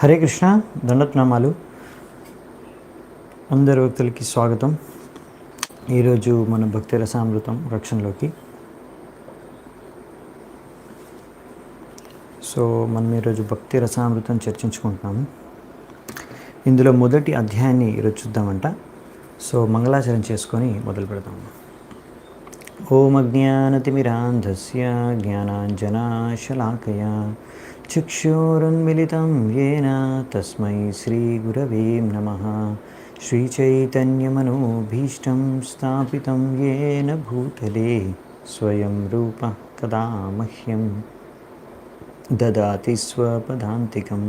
హరే కృష్ణ దండత్నామాలు. అందరు భక్తులకి స్వాగతం. ఈరోజు మన భక్తి రసామృతం రక్షణలోకి. మనం ఈరోజు భక్తి రసామృతం చర్చించుకుంటున్నాము. ఇందులో మొదటి అధ్యాయాన్ని ఈరోజు చూద్దామంట. మంగళాచరణ చేసుకొని మొదలు పెడతాము. ఓం అజ్ఞానతిమిరాంధస్య జ్ఞానాంజనాశలాకయా చక్షురున్మిళితం యేన తస్మై శ్రీగురవే నమః. శ్రీచైతన్యమనోభీష్టం స్థాపితం యేన భూతలే స్వయం రూపః కదా మహ్యం దదాతి స్వపదాంతికం.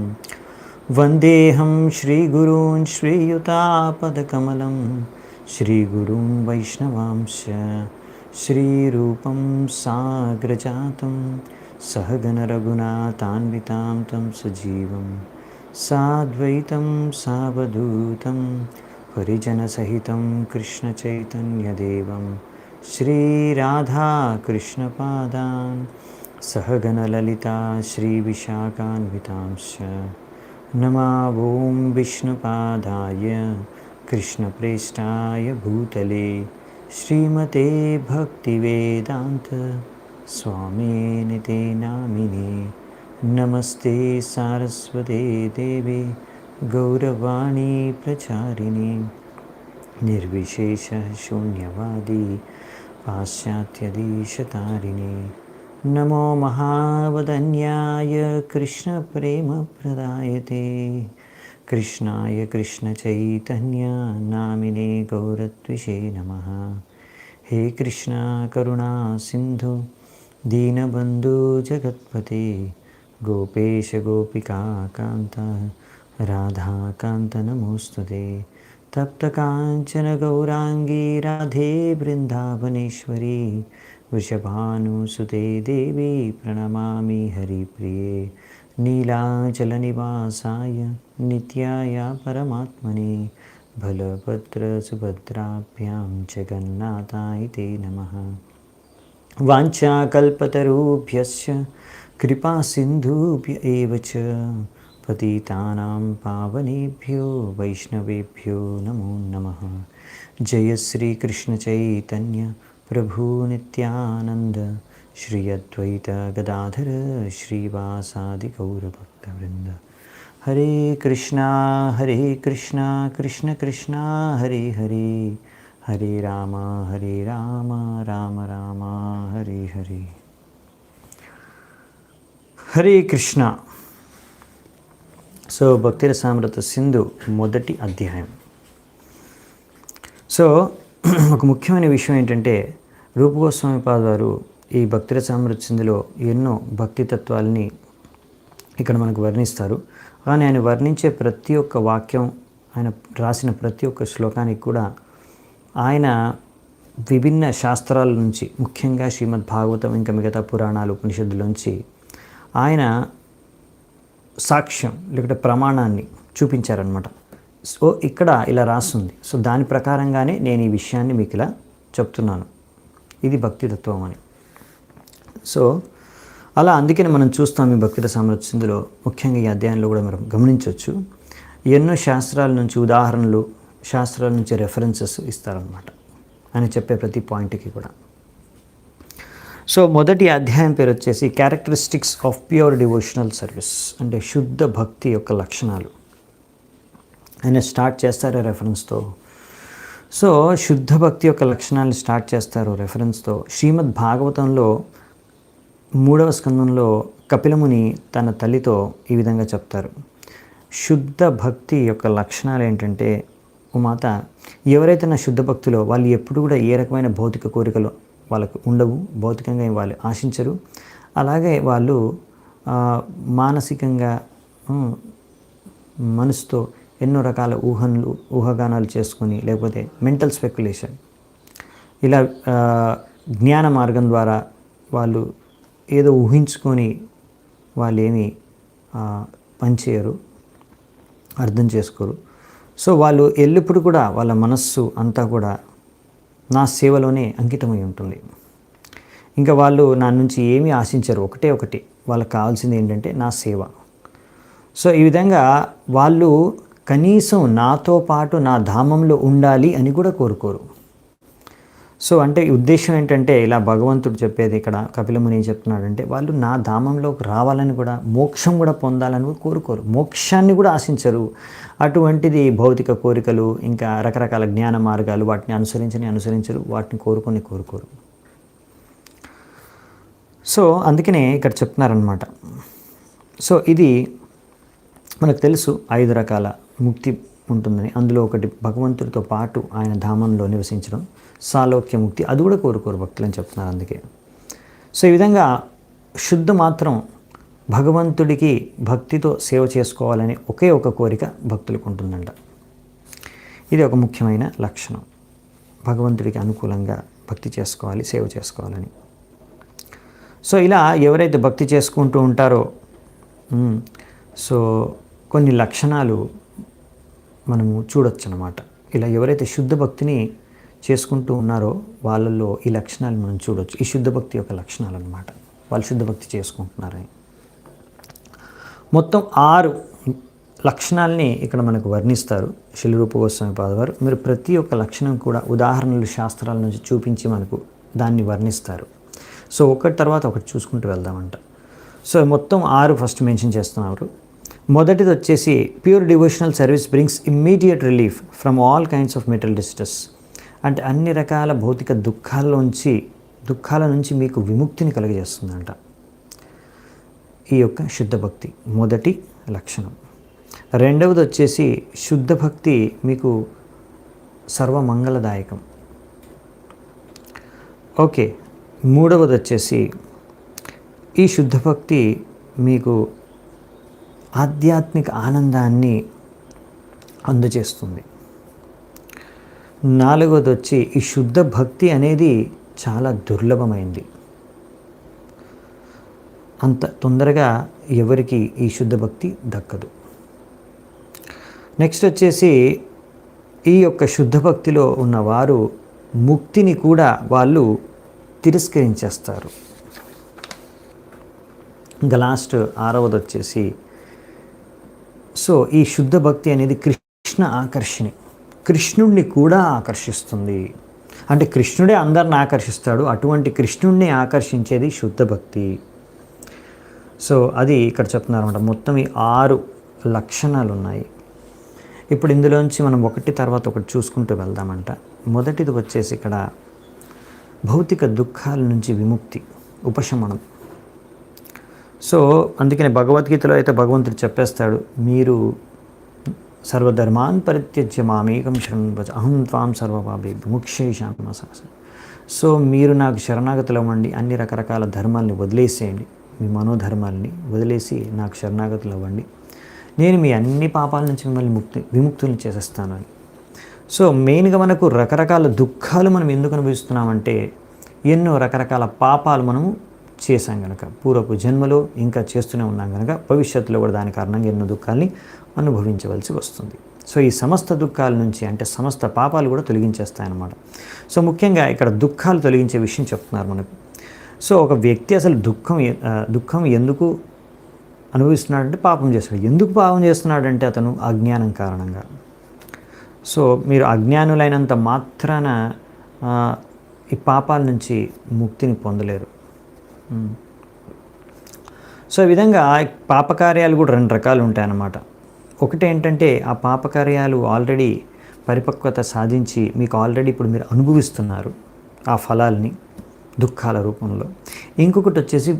వందేహం శ్రీగురూన్ శ్రీయుతాపదకమలం శ్రీగురూన్ వైష్ణవాంశ శ్రీరూపం సాగ్రజాతం సహగణ రఘునాథాన్వితాం తం సజీవం సాద్వైతం సావధూతం పరిజనసహితం కృష్ణ చైతన్యదేవం శ్రీరాధాకృష్ణపాదాన్ సహగణ లలితా శ్రీవిశాఖాన్వితాంశ్చ నమా ఓం విష్ణుపాదాయ కృష్ణప్రేష్టాయ భూతలే శ్రీమతే భక్తివేదాంత స్వామినితే నామినే. నమస్తే సారస్వతే దేవే గౌరవాణి ప్రచారిణి నిర్విశేష శూన్యవాది పాశ్చాత్యదేశతారిణి. నమో మహావదన్యాయ కృష్ణ ప్రేమ ప్రదాయతే కృష్ణాయ కృష్ణ చైతన్య నామినే గౌరత్విషే నమః. హే కృష్ణ కరుణా సింధు దీనబంధు జగత్పతే గోపేశ గోపికా కాంత రాధాకాంత నమోస్తుతే. తప్త కాంచన గౌరాంగీ రాధే బృందావనేశ్వరీ వృషభానుసుతే దేవి ప్రణమామి హరిప్రియే. నీలాచలనివాసాయ నిత్యాయ పరమాత్మనే బలభద్రసుభద్రాభ్యాం జగన్నాథాయ తే నమః. వాంఛాకల్పతరుభ్యశ్చ కృపాసింధుభ్య ఏవ చ పతితానాం పావనేభ్యో వైష్ణవేభ్యో నమో నమః. జయ శ్రీ కృష్ణ చైతన్య ప్రభు నిత్యానంద శ్రీ అద్వైత గదాధర శ్రీవాసాది గౌరభక్తవృంద. హరే కృష్ణ కృష్ణ కృష్ణ హరే హరే హరే రామ రామ రామ హరే హరే. హరే కృష్ణ. భక్తి రసామృత సింధు మొదటి అధ్యాయం. ఒక ముఖ్యమైన విషయం ఏంటంటే, రూపగోస్వామి పాదారు ఈ భక్తి రసామృత సింధులో ఎన్నో భక్తి తత్వాలని ఇక్కడ మనకు వర్ణిస్తారు. కానీ ఆయన వర్ణించే ప్రతి ఒక్క వాక్యం, ఆయన రాసిన ప్రతి ఒక్క శ్లోకానికి కూడా ఆయన విభిన్న శాస్త్రాల నుంచి, ముఖ్యంగా శ్రీమద్ భాగవతం ఇంకా మిగతా పురాణాలు ఉపనిషత్తులోంచి ఆయన సాక్ష్యం లేకపోతే ప్రమాణాన్ని చూపించారనమాట. ఇక్కడ ఇలా రాస్తుంది. దాని ప్రకారంగానే నేను ఈ విషయాన్ని మీకు ఇలా చెప్తున్నాను. ఇది భక్తితత్వం అని. అలా అందుకని మనం చూస్తాం ఈ భక్తి రసామృత సింధులో, ముఖ్యంగా ఈ అధ్యాయంలో కూడా మనం గమనించవచ్చు. ఎన్నో శాస్త్రాల నుంచి ఉదాహరణలు, శాస్త్రాల నుంచి రెఫరెన్సెస్ ఇస్తారనమాట ఆయన చెప్పే ప్రతి పాయింట్కి కూడా. మొదటి అధ్యాయం పేరు వచ్చేసి characteristics of pure devotional service, అంటే శుద్ధ భక్తి యొక్క లక్షణాలు. ఆయన స్టార్ట్ చేస్తారు రెఫరెన్స్తో. శుద్ధ భక్తి యొక్క లక్షణాలను స్టార్ట్ చేస్తారు రెఫరెన్స్తో. శ్రీమద్ భాగవతంలో 3వ స్కందంలో కపిలముని తన తల్లితో ఈ విధంగా చెప్తారు. శుద్ధ భక్తి యొక్క లక్షణాలు ఏంటంటే, ఓ మాత, ఎవరైతే నా శుద్ధ భక్తిలో వాళ్ళు ఎప్పుడు కూడా ఏ రకమైన భౌతిక కోరికలు వాళ్ళకు ఉండవు, భౌతికంగా వాళ్ళు ఆశించరు. అలాగే వాళ్ళు మానసికంగా మనసుతో ఎన్నో రకాల ఊహాగానాలు చేసుకొని, లేకపోతే మెంటల్ స్పెక్యులేషన్, ఇలా జ్ఞాన మార్గం ద్వారా వాళ్ళు ఏదో ఊహించుకొని వాళ్ళు ఏమీ పనిచేయరు, అర్థం చేసుకోరు. వాళ్ళు ఎల్లప్పుడూ కూడా వాళ్ళ మనస్సు అంతా కూడా నా సేవలోనే అంకితమై ఉంటుంది. ఇంకా వాళ్ళు నా నుంచి ఏమీ ఆశించరు. ఒకటి వాళ్ళకి కావాల్సింది ఏంటంటే నా సేవ. సో ఈ విధంగా వాళ్ళు కనీసం నాతో పాటు నా ధామంలో ఉండాలి అని కూడా కోరుకోరు. సో అంటే ఉద్దేశం ఏంటంటే, ఇలా భగవంతుడు చెప్పేది ఇక్కడ కపిలముని చెప్తున్నాడంటే, వాళ్ళు నా ధామంలోకి రావాలని కూడా, మోక్షం కూడా పొందాలని కూడా కోరుకోరు, మోక్షాన్ని కూడా ఆశించరు. అటువంటిది భౌతిక కోరికలు, ఇంకా రకరకాల జ్ఞాన మార్గాలు, వాటిని అనుసరించరు, వాటిని కోరుకోరు. సో అందుకనే ఇక్కడ చెప్తున్నారనమాట. సో ఇది మనకు తెలుసు 5 రకాల ముక్తి ఉంటుందని. అందులో ఒకటి భగవంతుడితో పాటు ఆయన ధామంలో నివసించడం, సాలోక్య ముక్తి, అది కూడా కోరుకోరు భక్తులు అని చెప్తున్నారు. అందుకే సో ఈ విధంగా శుద్ధ మాత్రం భగవంతుడికి భక్తితో సేవ చేసుకోవాలని ఒకే ఒక కోరిక భక్తులకు ఉంటుందంట. ఇది ఒక ముఖ్యమైన లక్షణం, భగవంతుడికి అనుకూలంగా భక్తి చేసుకోవాలి, సేవ చేసుకోవాలని. సో ఇలా ఎవరైతే భక్తి చేసుకుంటూ ఉంటారో, సో కొన్ని లక్షణాలు మనము చూడొచ్చు అన్నమాట. ఇలా ఎవరైతే శుద్ధ భక్తిని చేసుకుంటూ ఉన్నారో వాళ్ళల్లో ఈ లక్షణాలు మనం చూడొచ్చు. ఈ శుద్ధ భక్తి యొక్క లక్షణాలు అన్నమాట, వాళ్ళు శుద్ధ భక్తి చేసుకుంటున్నారని. మొత్తం 6 లక్షణాలని ఇక్కడ మనకు వర్ణిస్తారు శ్రీ రూప గోస్వామి పాద వారు. మీరు ప్రతి ఒక్క లక్షణం కూడా ఉదాహరణలు శాస్త్రాల నుంచి చూపించి మనకు దాన్ని వర్ణిస్తారు. సో ఒకటి తర్వాత ఒకటి చూసుకుంటూ వెళ్దామంట. సో మొత్తం 6 ఫస్ట్ మెన్షన్ చేస్తున్నారు. మొదటిది వచ్చేసి pure devotional service brings immediate relief from all kinds of metal distress. అంటే అన్ని రకాల భౌతిక దుఃఖాల నుంచి మీకు విముక్తిని కలుగజేస్తుందంట ఈ యొక్క శుద్ధ భక్తి, మొదటి లక్షణం. రెండవది వచ్చేసి శుద్ధ భక్తి మీకు సర్వమంగళదాయకం. ఓకే, మూడవది వచ్చేసి ఈ శుద్ధ భక్తి మీకు ఆధ్యాత్మిక ఆనందాన్ని అందజేస్తుంది. నాలుగవది వచ్చి ఈ శుద్ధ భక్తి అనేది చాలా దుర్లభమైంది, అంత తొందరగా ఎవరికి ఈ శుద్ధ భక్తి దక్కదు. నెక్స్ట్ వచ్చేసి ఈ యొక్క శుద్ధ భక్తిలో ఉన్నవారు ముక్తిని కూడా వాళ్ళు తిరస్కరించేస్తారు. ఇంకా లాస్ట్ 6వది వచ్చేసి, సో ఈ శుద్ధ భక్తి అనేది కృష్ణ ఆకర్షణి, కృష్ణుడిని కూడా ఆకర్షిస్తుంది. అంటే కృష్ణుడే అందరిని ఆకర్షిస్తాడు, అటువంటి కృష్ణుడిని ఆకర్షించేది శుద్ధ భక్తి. సో అది ఇక్కడ చెప్తున్నారు అన్నమాట. మొత్తం ఈ 6 లక్షణాలు ఉన్నాయి. ఇప్పుడు ఇందులోంచి మనం ఒకటి తర్వాత ఒకటి చూసుకుంటూ వెళ్దామంట. మొదటిది వచ్చేసి ఇక్కడ భౌతిక దుఃఖాల నుంచి విముక్తి, ఉపశమనం. సో అందుకనే భగవద్గీతలో అయితే భగవంతుడు చెప్పేస్తాడు, మీరు సర్వధర్మాన్ పరిత్యజ్య మామేకం శరణం వ్రజ అహం త్వాం సర్వపాపేభ్యో మోక్షయిష్యామి మా శాసనం. సో మీరు నాకు శరణాగతులు అవ్వండి, అన్ని రకరకాల ధర్మాలని వదిలేసేయండి, మీ మనోధర్మాలని వదిలేసి నాకు శరణాగతులు అవ్వండి, నేను మీ అన్ని పాపాల నుంచి మిమ్మల్ని విముక్తులను చేసేస్తాను అని. సో మెయిన్గా మనకు రకరకాల దుఃఖాలు మనం ఎందుకు అనుభవిస్తున్నామంటే, ఎన్నో రకరకాల పాపాలు మనము చేశాం కనుక, పూర్వపు జన్మలో ఇంకా చేస్తూనే ఉన్నాం కనుక భవిష్యత్తులో కూడా దాని కారణంగా ఎన్నో దుఃఖాల్ని అనుభవించవలసి వస్తుంది. సో ఈ సమస్త దుఃఖాల నుంచి అంటే సమస్త పాపాలు కూడా తొలగించేస్తాయన్నమాట. సో ముఖ్యంగా ఇక్కడ దుఃఖాలు తొలగించే విషయం చెప్తున్నారు మనకు. సో ఒక వ్యక్తి అసలు దుఃఖం ఎందుకు అనుభవిస్తున్నాడంటే పాపం చేస్తాడు. ఎందుకు పాపం చేస్తున్నాడంటే అతను అజ్ఞానం కారణంగా. సో మీరు అజ్ఞానులైనంత మాత్రాన ఈ పాపాల నుంచి ముక్తిని పొందలేరు. సో ఈ విధంగా పాపకార్యాలు కూడా 2 రకాలు ఉంటాయన్నమాట. ఒకటి ఏంటంటే ఆ పాపకార్యాలు ఆల్రెడీ పరిపక్వత సాధించి మీకు ఆల్రెడీ ఇప్పుడు మీరు అనుభవిస్తున్నారు ఆ ఫలాల్ని దుఃఖాల రూపంలో. ఇంకొకటి వచ్చేసి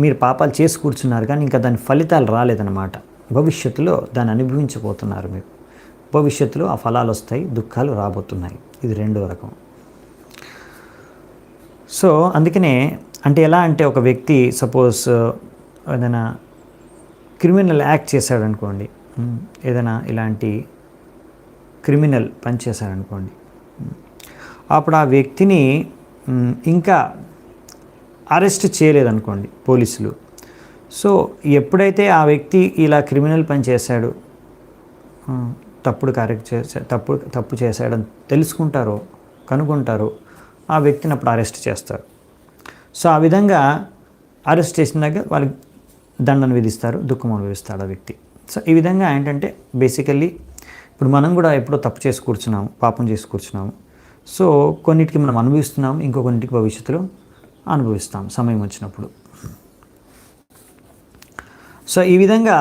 మీరు పాపాలు చేసి కూర్చున్నారు కానీ ఇంకా దాని ఫలితాలు రాలేదన్నమాట, భవిష్యత్తులో దాన్ని అనుభవించబోతున్నారు. మీరు భవిష్యత్తులో ఆ ఫలాలు వస్తాయి, దుఃఖాలు రాబోతున్నాయి. ఇది 2వ రకం. సో అందుకనే అంటే ఎలా అంటే ఒక వ్యక్తి సపోజ్ ఏదైనా క్రిమినల్ యాక్ట్ చేశాడనుకోండి, ఏదైనా ఇలాంటి క్రిమినల్ పని చేశాడనుకోండి, అప్పుడు ఆ వ్యక్తిని ఇంకా అరెస్ట్ చేయలేదనుకోండి పోలీసులు. సో ఎప్పుడైతే ఆ వ్యక్తి ఇలా క్రిమినల్ పని చేశాడు, తప్పు చేశాడని తెలుసుకుంటారో కనుగొంటారో ఆ వ్యక్తిని అప్పుడు అరెస్ట్ చేస్తారు. సో ఆ విధంగా అరెస్ట్ చేసినాక వాళ్ళకి దండన విధిస్తారు, దుఃఖం అనుభవిస్తాడు ఆ వ్యక్తి. సో ఈ విధంగా ఏంటంటే బేసికల్లీ ఇప్పుడు మనం కూడా ఎప్పుడో తప్పు చేసి కూర్చున్నాము, పాపం చేసి కూర్చున్నాము. సో కొన్నిటికి మనం అనుభవిస్తున్నాము, ఇంకొన్నిటికి భవిష్యత్తులో అనుభవిస్తాం సమయం వచ్చినప్పుడు. సో ఈ విధంగా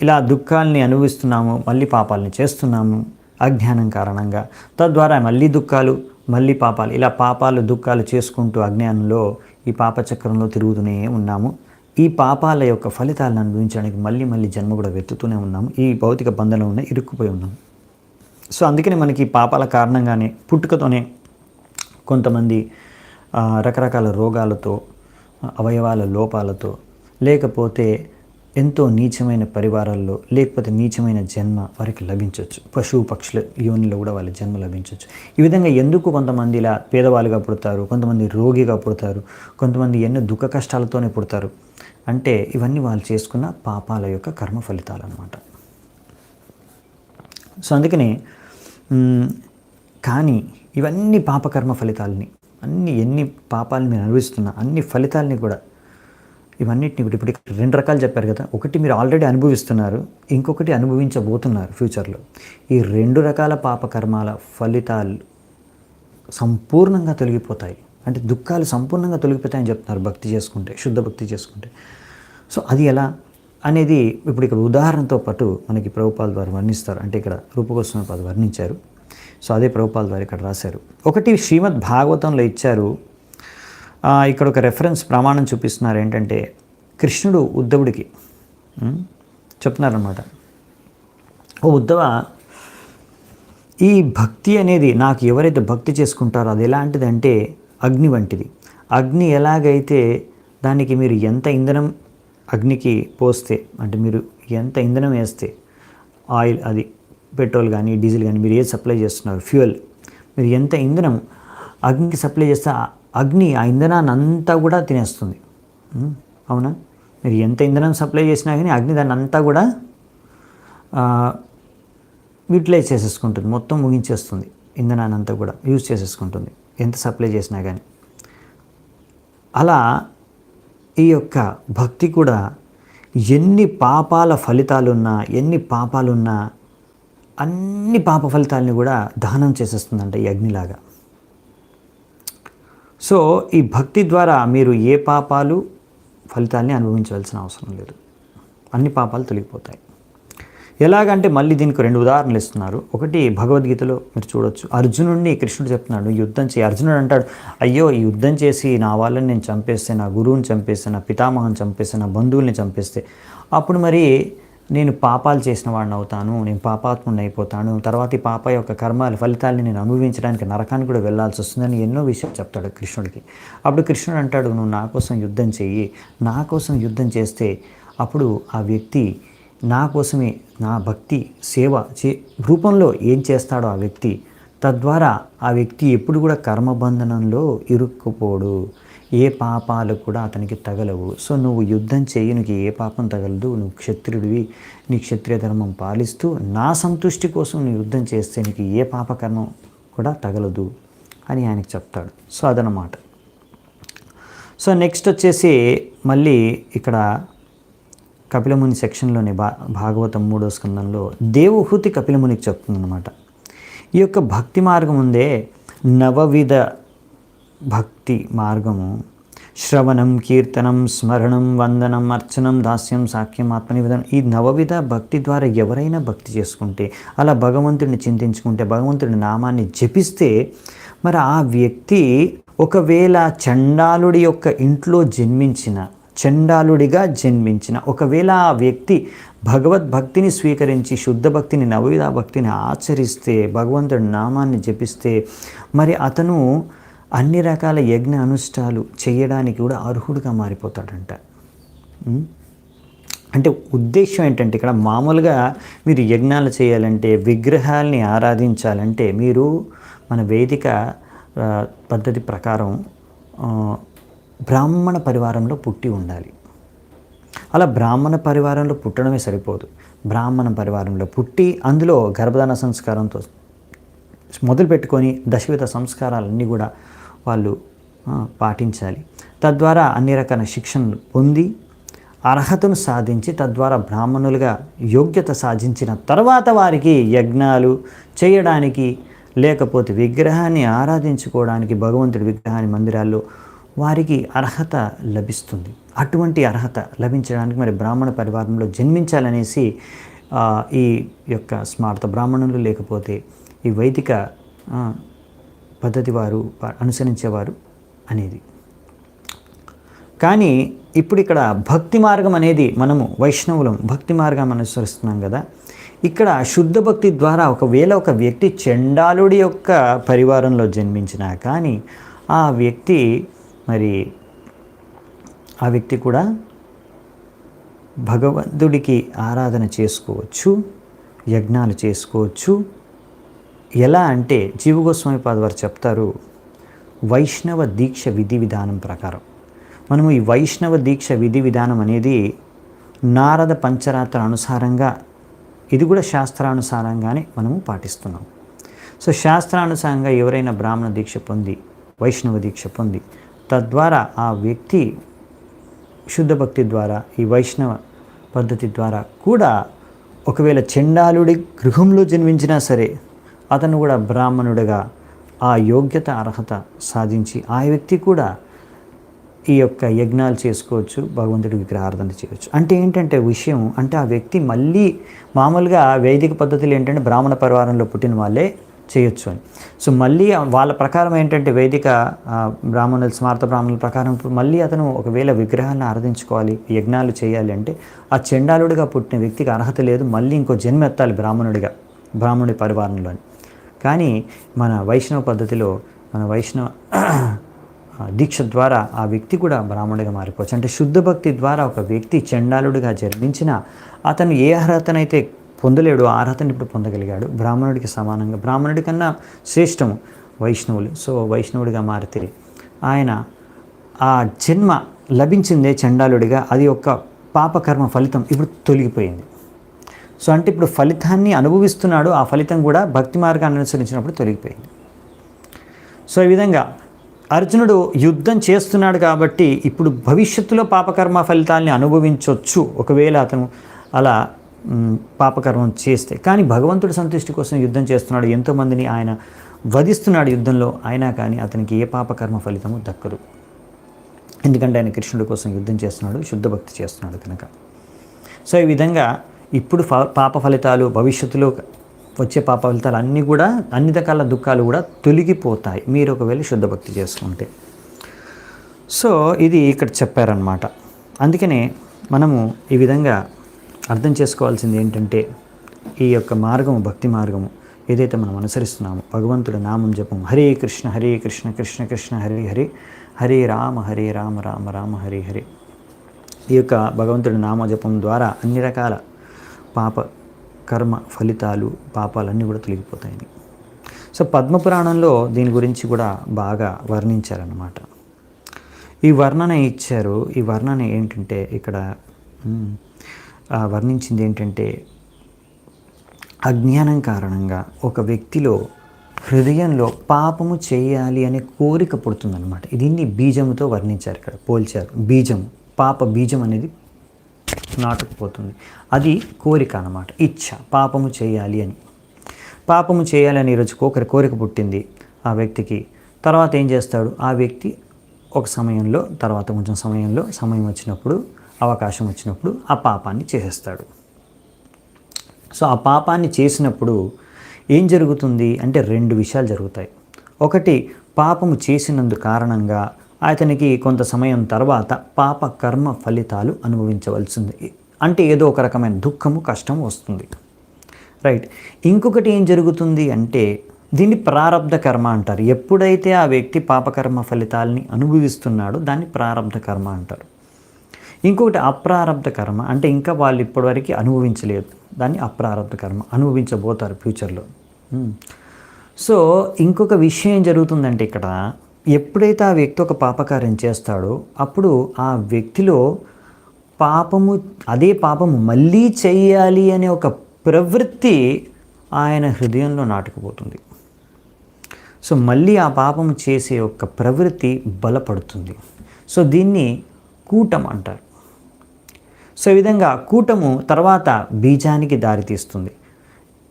ఇలా దుఃఖాలని అనుభవిస్తున్నాము, మళ్ళీ పాపాలని చేస్తున్నాము అజ్ఞానం కారణంగా. తద్వారా మళ్ళీ దుఃఖాలు, మళ్ళీ పాపాలు, ఇలా పాపాలు దుఃఖాలు చేసుకుంటూ అజ్ఞానంలో ఈ పాపచక్రంలో తిరుగుతూనే ఉన్నాము. ఈ పాపాల యొక్క ఫలితాలను అనుభవించడానికి మళ్ళీ మళ్ళీ జన్మ కూడా వెతుకుతూనే ఉన్నాము. ఈ భౌతిక బంధంలో ఇరుక్కుపోయి ఉన్నాము. సో అందుకని మనకి పాపాల కారణంగానే పుట్టుకతోనే కొంతమంది రకరకాల రోగాలతో, అవయవాల లోపాలతో, లేకపోతే ఎంతో నీచమైన పరివారాల్లో, లేకపోతే నీచమైన జన్మ వారికి లభించవచ్చు. పశువు పక్షుల యోనిలో కూడా వాళ్ళ జన్మ లభించవచ్చు. ఈ విధంగా ఎందుకు కొంతమంది ఇలా పేదవాళ్ళుగా పుడతారు, కొంతమంది రోగిగా పుడతారు, కొంతమంది ఎన్నో దుఃఖ కష్టాలతోనే పుడతారు అంటే ఇవన్నీ వాళ్ళు చేసుకున్న పాపాల యొక్క కర్మ ఫలితాలు అన్నమాట. సో అందుకని కానీ ఇవన్నీ పాపకర్మ ఫలితాలని, ఎన్ని పాపాలను మీరు అనుభవిస్తున్నా అన్ని ఫలితాలని కూడా, ఇవన్నిటిని ఇప్పుడు 2 రకాలు చెప్పారు కదా. ఒకటి మీరు ఆల్రెడీ అనుభవిస్తున్నారు, ఇంకొకటి అనుభవించబోతున్నారు ఫ్యూచర్లో. ఈ 2 రకాల పాపకర్మాల ఫలితాలు సంపూర్ణంగా తొలగిపోతాయి. అంటే దుఃఖాలు సంపూర్ణంగా తొలగిపోతాయని చెప్తున్నారు భక్తి చేసుకుంటే, శుద్ధ భక్తి చేసుకుంటే. సో అది ఎలా అనేది ఇప్పుడు ఇక్కడ ఉదాహరణతో పాటు మనకి ప్రభుపాల్ ద్వారా వర్ణిస్తారు. అంటే ఇక్కడ రూపగోస్వామి పాద వర్ణించారు. సో అదే ప్రభుపాల్ ద్వారా ఇక్కడ రాశారు. ఒకటి శ్రీమద్ భాగవతంలో ఇచ్చారు. ఇక్కడ ఒక రెఫరెన్స్ ప్రమాణం చూపిస్తున్నారు. ఏంటంటే కృష్ణుడు ఉద్ధవుడికి చెప్తున్నారన్నమాట, ఓ ఉద్ధవ, ఈ భక్తి అనేది నాకు ఎవరైతే భక్తి చేసుకుంటారో అది ఎలాంటిదంటే అగ్ని వంటిది. అగ్ని ఎలాగైతే దానికి మీరు ఎంత ఇంధనం అగ్నికి పోస్తే, అంటే మీరు ఎంత ఇంధనం వేస్తే, ఆయిల్ అది పెట్రోల్ కానీ డీజిల్ కానీ మీరు ఏది సప్లై చేస్తున్నారు, ఫ్యూయల్, మీరు ఎంత ఇంధనం అగ్నికి సప్లై చేస్తే అగ్ని ఆ ఇంధనాన్ని అంతా కూడా తినేస్తుంది. అవునా? మీరు ఎంత ఇంధనం సప్లై చేసినా కానీ అగ్ని దాన్ని అంతా కూడా యూటిలైజ్ చేసేసుకుంటుంది, మొత్తం ముగించేస్తుంది, ఇంధనాన్ని అంతా కూడా యూజ్ చేసేసుకుంటుంది ఎంత సప్లై చేసినా కానీ. అలా ఈ యొక్క భక్తి కూడా ఎన్ని పాపాల ఫలితాలున్నా, ఎన్ని పాపాలున్నా అన్ని పాప ఫలితాలని కూడా దహనం చేసేస్తుందంట ఈ అగ్నిలాగా. సో ఈ భక్తి ద్వారా మీరు ఏ పాపాలు ఫలితాల్ని అనుభవించవలసిన అవసరం లేదు, అన్ని పాపాలు తొలగిపోతాయి. ఎలాగంటే మళ్ళీ దీనికి 2 ఉదాహరణలు ఇస్తున్నారు. ఒకటి భగవద్గీతలో మీరు చూడొచ్చు, అర్జునుడిని కృష్ణుడు చెప్తున్నాడు యుద్ధం చేయి. అర్జునుడు అంటాడు, అయ్యో ఈ యుద్ధం చేసి నా వాళ్ళని నేను చంపేస్తే, నా గురువుని చంపేస్తే, నా పితామహని చంపేస్తే, నా బంధువుల్ని చంపేస్తే అప్పుడు మరి నేను పాపాలు చేసిన వాడిని అవుతాను, నేను పాపాత్ముడిని అయిపోతాను, తర్వాత ఈ పాప యొక్క కర్మాల ఫలితాలని నేను అనుభవించడానికి నరకానికి కూడా వెళ్ళాల్సి వస్తుందని ఎన్నో విషయాలు చెప్తాడు కృష్ణుడికి. అప్పుడు కృష్ణుడు అంటాడు, నువ్వు నా కోసం యుద్ధం చెయ్యి, నా కోసం యుద్ధం చేస్తే అప్పుడు ఆ వ్యక్తి నా కోసమే నా భక్తి సేవ రూపంలో ఏం చేస్తాడో ఆ వ్యక్తి, తద్వారా ఆ వ్యక్తి ఎప్పుడు కూడా కర్మబంధనంలో ఇరుక్కుపోడు, ఏ పాపాలు కూడా అతనికి తగలవు. సో నువ్వు యుద్ధం చేయి, నీకు ఏ పాపం తగలదు, నువ్వు క్షత్రియుడివి, నీ క్షత్రియ ధర్మం పాలిస్తూ నా సంతుష్టి కోసం నువ్వు యుద్ధం చేస్తే నీకు ఏ పాపకర్మం కూడా తగలదు అని ఆయనకి చెప్తాడు. సో అదనమాట. సో నెక్స్ట్ వచ్చేసి మళ్ళీ ఇక్కడ కపిలముని సెక్షన్లోని భాగవతం 3వ స్కందంలో దేవహూతి కపిలమునికి చెప్తుందన్నమాట. ఈ యొక్క భక్తి మార్గం ఉందే, నవవిధ భక్తి మార్గము, శ్రవణం, కీర్తనం, స్మరణం, వందనం, అర్చనం, దాస్యం, సాఖ్యం, ఆత్మనివేదనం, ఈ నవవిధ భక్తి ద్వారా ఎవరైనా భక్తి చేసుకుంటే, అలా భగవంతుడిని చింతించుకుంటే, భగవంతుడి నామాన్ని జపిస్తే, మరి ఆ వ్యక్తి ఒకవేళ చండాలుడి యొక్క ఇంట్లో చండాలుడిగా జన్మించిన ఒకవేళ ఆ వ్యక్తి భగవద్భక్తిని స్వీకరించి శుద్ధ భక్తిని, నవవిధ భక్తిని ఆచరిస్తే, భగవంతుడి నామాన్ని జపిస్తే, మరి అతను అన్ని రకాల యజ్ఞ అనుష్ఠాలు చేయడానికి కూడా అర్హుడిగా మారిపోతాడంట. అంటే ఉద్దేశం ఏంటంటే ఇక్కడ మామూలుగా మీరు యజ్ఞాలు చేయాలంటే, విగ్రహాల్ని ఆరాధించాలంటే మీరు మన వేదిక పద్ధతి ప్రకారం బ్రాహ్మణ పరివారంలో పుట్టి ఉండాలి. అలా బ్రాహ్మణ పరివారంలో పుట్టడమే సరిపోదు, బ్రాహ్మణ పరివారంలో పుట్టి అందులో గర్భధాన సంస్కారంతో మొదలుపెట్టుకొని దశవిధ సంస్కారాలన్నీ కూడా వాళ్ళు పాటించాలి. తద్వారా అన్ని రకాల శిక్షణలు పొంది అర్హతను సాధించి తద్వారా బ్రాహ్మణులుగా యోగ్యత సాధించిన తర్వాత వారికి యజ్ఞాలు చేయడానికి లేకపోతే విగ్రహాన్ని ఆరాధించుకోవడానికి భగవంతుడి విగ్రహాన్ని మందిరాల్లో వారికి అర్హత లభిస్తుంది. అటువంటి అర్హత లభించడానికి మరి బ్రాహ్మణ పరివారంలో జన్మించాలనేసి ఈ యొక్క స్మార్త బ్రాహ్మణులు లేకపోతే ఈ వైదిక పద్ధతి వారు అనుసరించేవారు అనేది. కానీ ఇప్పుడు ఇక్కడ భక్తి మార్గం అనేది మనము వైష్ణవులం భక్తి మార్గం అనుసరిస్తున్నాం కదా. ఇక్కడ శుద్ధ భక్తి ద్వారా ఒకవేళ ఒక వ్యక్తి చండాలుడి యొక్క పరివారంలో జన్మించినా కానీ ఆ వ్యక్తి కూడా భగవంతుడికి ఆరాధన చేసుకోవచ్చు, యజ్ఞాలు చేసుకోవచ్చు. ఎలా అంటే జీవగోస్వామి పాద వారు చెప్తారు, వైష్ణవ దీక్ష విధి విధానం ప్రకారం మనము ఈ వైష్ణవ దీక్ష విధి విధానం అనేది నారద పంచరాత్ర అనుసారంగా, ఇది కూడా శాస్త్రానుసారంగానే మనము పాటిస్తున్నాం. సో శాస్త్రానుసారంగా ఎవరైనా బ్రాహ్మణ దీక్ష పొంది వైష్ణవ దీక్ష పొంది తద్వారా ఆ వ్యక్తి శుద్ధ భక్తి ద్వారా ఈ వైష్ణవ పద్ధతి ద్వారా కూడా ఒకవేళ చండాలుడి గృహంలో జన్మించినా సరే అతను కూడా బ్రాహ్మణుడిగా ఆ యోగ్యత అర్హత సాధించి ఆ వ్యక్తి కూడా ఈ యొక్క యజ్ఞాలు చేసుకోవచ్చు, భగవంతుడి విగ్రహారాధన చేయవచ్చు. అంటే ఏంటంటే విషయం అంటే ఆ వ్యక్తి మళ్ళీ మామూలుగా వైదిక పద్ధతులు ఏంటంటే బ్రాహ్మణ పరివారంలో పుట్టిన వాళ్ళే చేయొచ్చు అని. సో మళ్ళీ వాళ్ళ ప్రకారం ఏంటంటే వైదిక బ్రాహ్మణులు స్మార్త బ్రాహ్మణుల ప్రకారం మళ్ళీ అతను ఒకవేళ విగ్రహాలను ఆరాధించుకోవాలి, యజ్ఞాలు చేయాలి అంటే ఆ చండాలుడిగా పుట్టిన వ్యక్తికి అర్హత లేదు, మళ్ళీ ఇంకో జన్మ ఎత్తాలి బ్రాహ్మణుడి పరివారంలో. కానీ మన వైష్ణవ పద్ధతిలో మన వైష్ణవ దీక్ష ద్వారా ఆ వ్యక్తి కూడా బ్రాహ్మణుడిగా మారిపోవచ్చు. అంటే శుద్ధ భక్తి ద్వారా ఒక వ్యక్తి చండాలుడిగా జన్మించిన అతను ఏ అర్హతనైతే పొందలేడు ఆ అర్హతను ఇప్పుడు పొందగలిగాడు. బ్రాహ్మణుడికి సమానంగా, బ్రాహ్మణుడి కన్నా శ్రేష్టము వైష్ణవులు. సో వైష్ణవుడిగా మారితే ఆయన ఆ జన్మ లభించిందే చండాలుడిగా, అది ఒక పాపకర్మ ఫలితం ఇప్పుడు తొలగిపోయింది. సో అంటే ఇప్పుడు ఫలితాన్ని అనుభవిస్తున్నాడు, ఆ ఫలితం కూడా భక్తి మార్గాన్ని అనుసరించినప్పుడు తొలగిపోయింది. సో ఈ విధంగా అర్జునుడు యుద్ధం చేస్తున్నాడు కాబట్టి ఇప్పుడు భవిష్యత్తులో పాపకర్మ ఫలితాల్ని అనుభవించవచ్చు ఒకవేళ అతను అలా పాపకర్మం చేస్తే. కానీ భగవంతుడి సంతుష్టి కోసం యుద్ధం చేస్తున్నాడు, ఎంతోమందిని ఆయన వధిస్తున్నాడు యుద్ధంలో, అయినా కానీ అతనికి ఏ పాపకర్మ ఫలితము దక్కదు. ఎందుకంటే ఆయన కృష్ణుడి కోసం యుద్ధం చేస్తున్నాడు, శుద్ధ భక్తి చేస్తున్నాడు కనుక. సో ఈ విధంగా ఇప్పుడు పాప ఫలితాలు, భవిష్యత్తులో వచ్చే పాప ఫలితాలు అన్నీ కూడా, అన్ని రకాల దుఃఖాలు కూడా తొలగిపోతాయి మీరు ఒకవేళ శుద్ధ భక్తి చేసుకుంటే. సో ఇది ఇక్కడ చెప్పారనమాట. అందుకనే మనము ఈ విధంగా అర్థం చేసుకోవాల్సింది ఏంటంటే ఈ యొక్క మార్గము, భక్తి మార్గము ఏదైతే మనం అనుసరిస్తున్నామో భగవంతుడి నామం జపం, హరే కృష్ణ కృష్ణ కృష్ణ హరే హరే, హరే రామ రామ రామ హరే హరే. ఈ యొక్క భగవంతుడి నామ జపం ద్వారా అన్ని రకాల పాప కర్మ ఫలితాలు, పాపాలన్నీ కూడా తొలగిపోతాయి. సో పద్మపురాణంలో దీని గురించి కూడా బాగా వర్ణించారన్నమాట. ఈ వర్ణన ఇచ్చారు. ఈ వర్ణన ఏంటంటే ఇక్కడ వర్ణించింది ఏంటంటే అజ్ఞానం కారణంగా ఒక వ్యక్తిలో హృదయంలో పాపము చేయాలి అనే కోరిక పుడుతుందన్నమాట. దీన్ని బీజముతో వర్ణించారు, ఇక్కడ పోల్చారు. బీజం, పాప బీజం అనేది నాటుకుపోతుంది, అది కోరిక అన్నమాట, ఇచ్ఛ, పాపము చేయాలి అని. పాపము చేయాలని ఈరోజు కోరిక పుట్టింది ఆ వ్యక్తికి. తర్వాత ఏం చేస్తాడు ఆ వ్యక్తి? ఒక సమయంలో, తర్వాత కొంచెం సమయం వచ్చినప్పుడు, అవకాశం వచ్చినప్పుడు ఆ పాపాన్ని చేసేస్తాడు. సో ఆ పాపాన్ని చేసినప్పుడు ఏం జరుగుతుంది అంటే 2 విషయాలు జరుగుతాయి. ఒకటి, పాపము చేసినందు కారణంగా అతనికి కొంత సమయం తర్వాత పాప కర్మ ఫలితాలు అనుభవించవలసింది, అంటే ఏదో ఒక రకమైన దుఃఖము, కష్టం వస్తుంది, రైట్. ఇంకొకటి ఏం జరుగుతుంది అంటే దీన్ని ప్రారబ్ధ కర్మ అంటారు. ఎప్పుడైతే ఆ వ్యక్తి పాపకర్మ ఫలితాలని అనుభవిస్తున్నాడో దాన్ని ప్రారబ్ధ కర్మ అంటారు. ఇంకొకటి అప్రారబ్ధ కర్మ, అంటే ఇంకా వాళ్ళు ఇప్పటివరకు అనుభవించలేదు, దాన్ని అప్రారబ్ధ కర్మ, అనుభవించబోతారు ఫ్యూచర్లో. సో ఇంకొక విషయం ఏం జరుగుతుందంటే ఇక్కడ ఎప్పుడైతే ఆ వ్యక్తి ఒక పాపకార్యం చేస్తాడో అప్పుడు ఆ వ్యక్తిలో అదే పాపము మళ్ళీ చేయాలి అనే ఒక ప్రవృత్తి ఆయన హృదయంలో నాటుకుపోతుంది. సో మళ్ళీ ఆ పాపము చేసే ఒక ప్రవృత్తి బలపడుతుంది. సో దీన్ని కూటం అంటారు. సో ఈ విధంగా కూటము తర్వాత బీజానికి దారితీస్తుంది.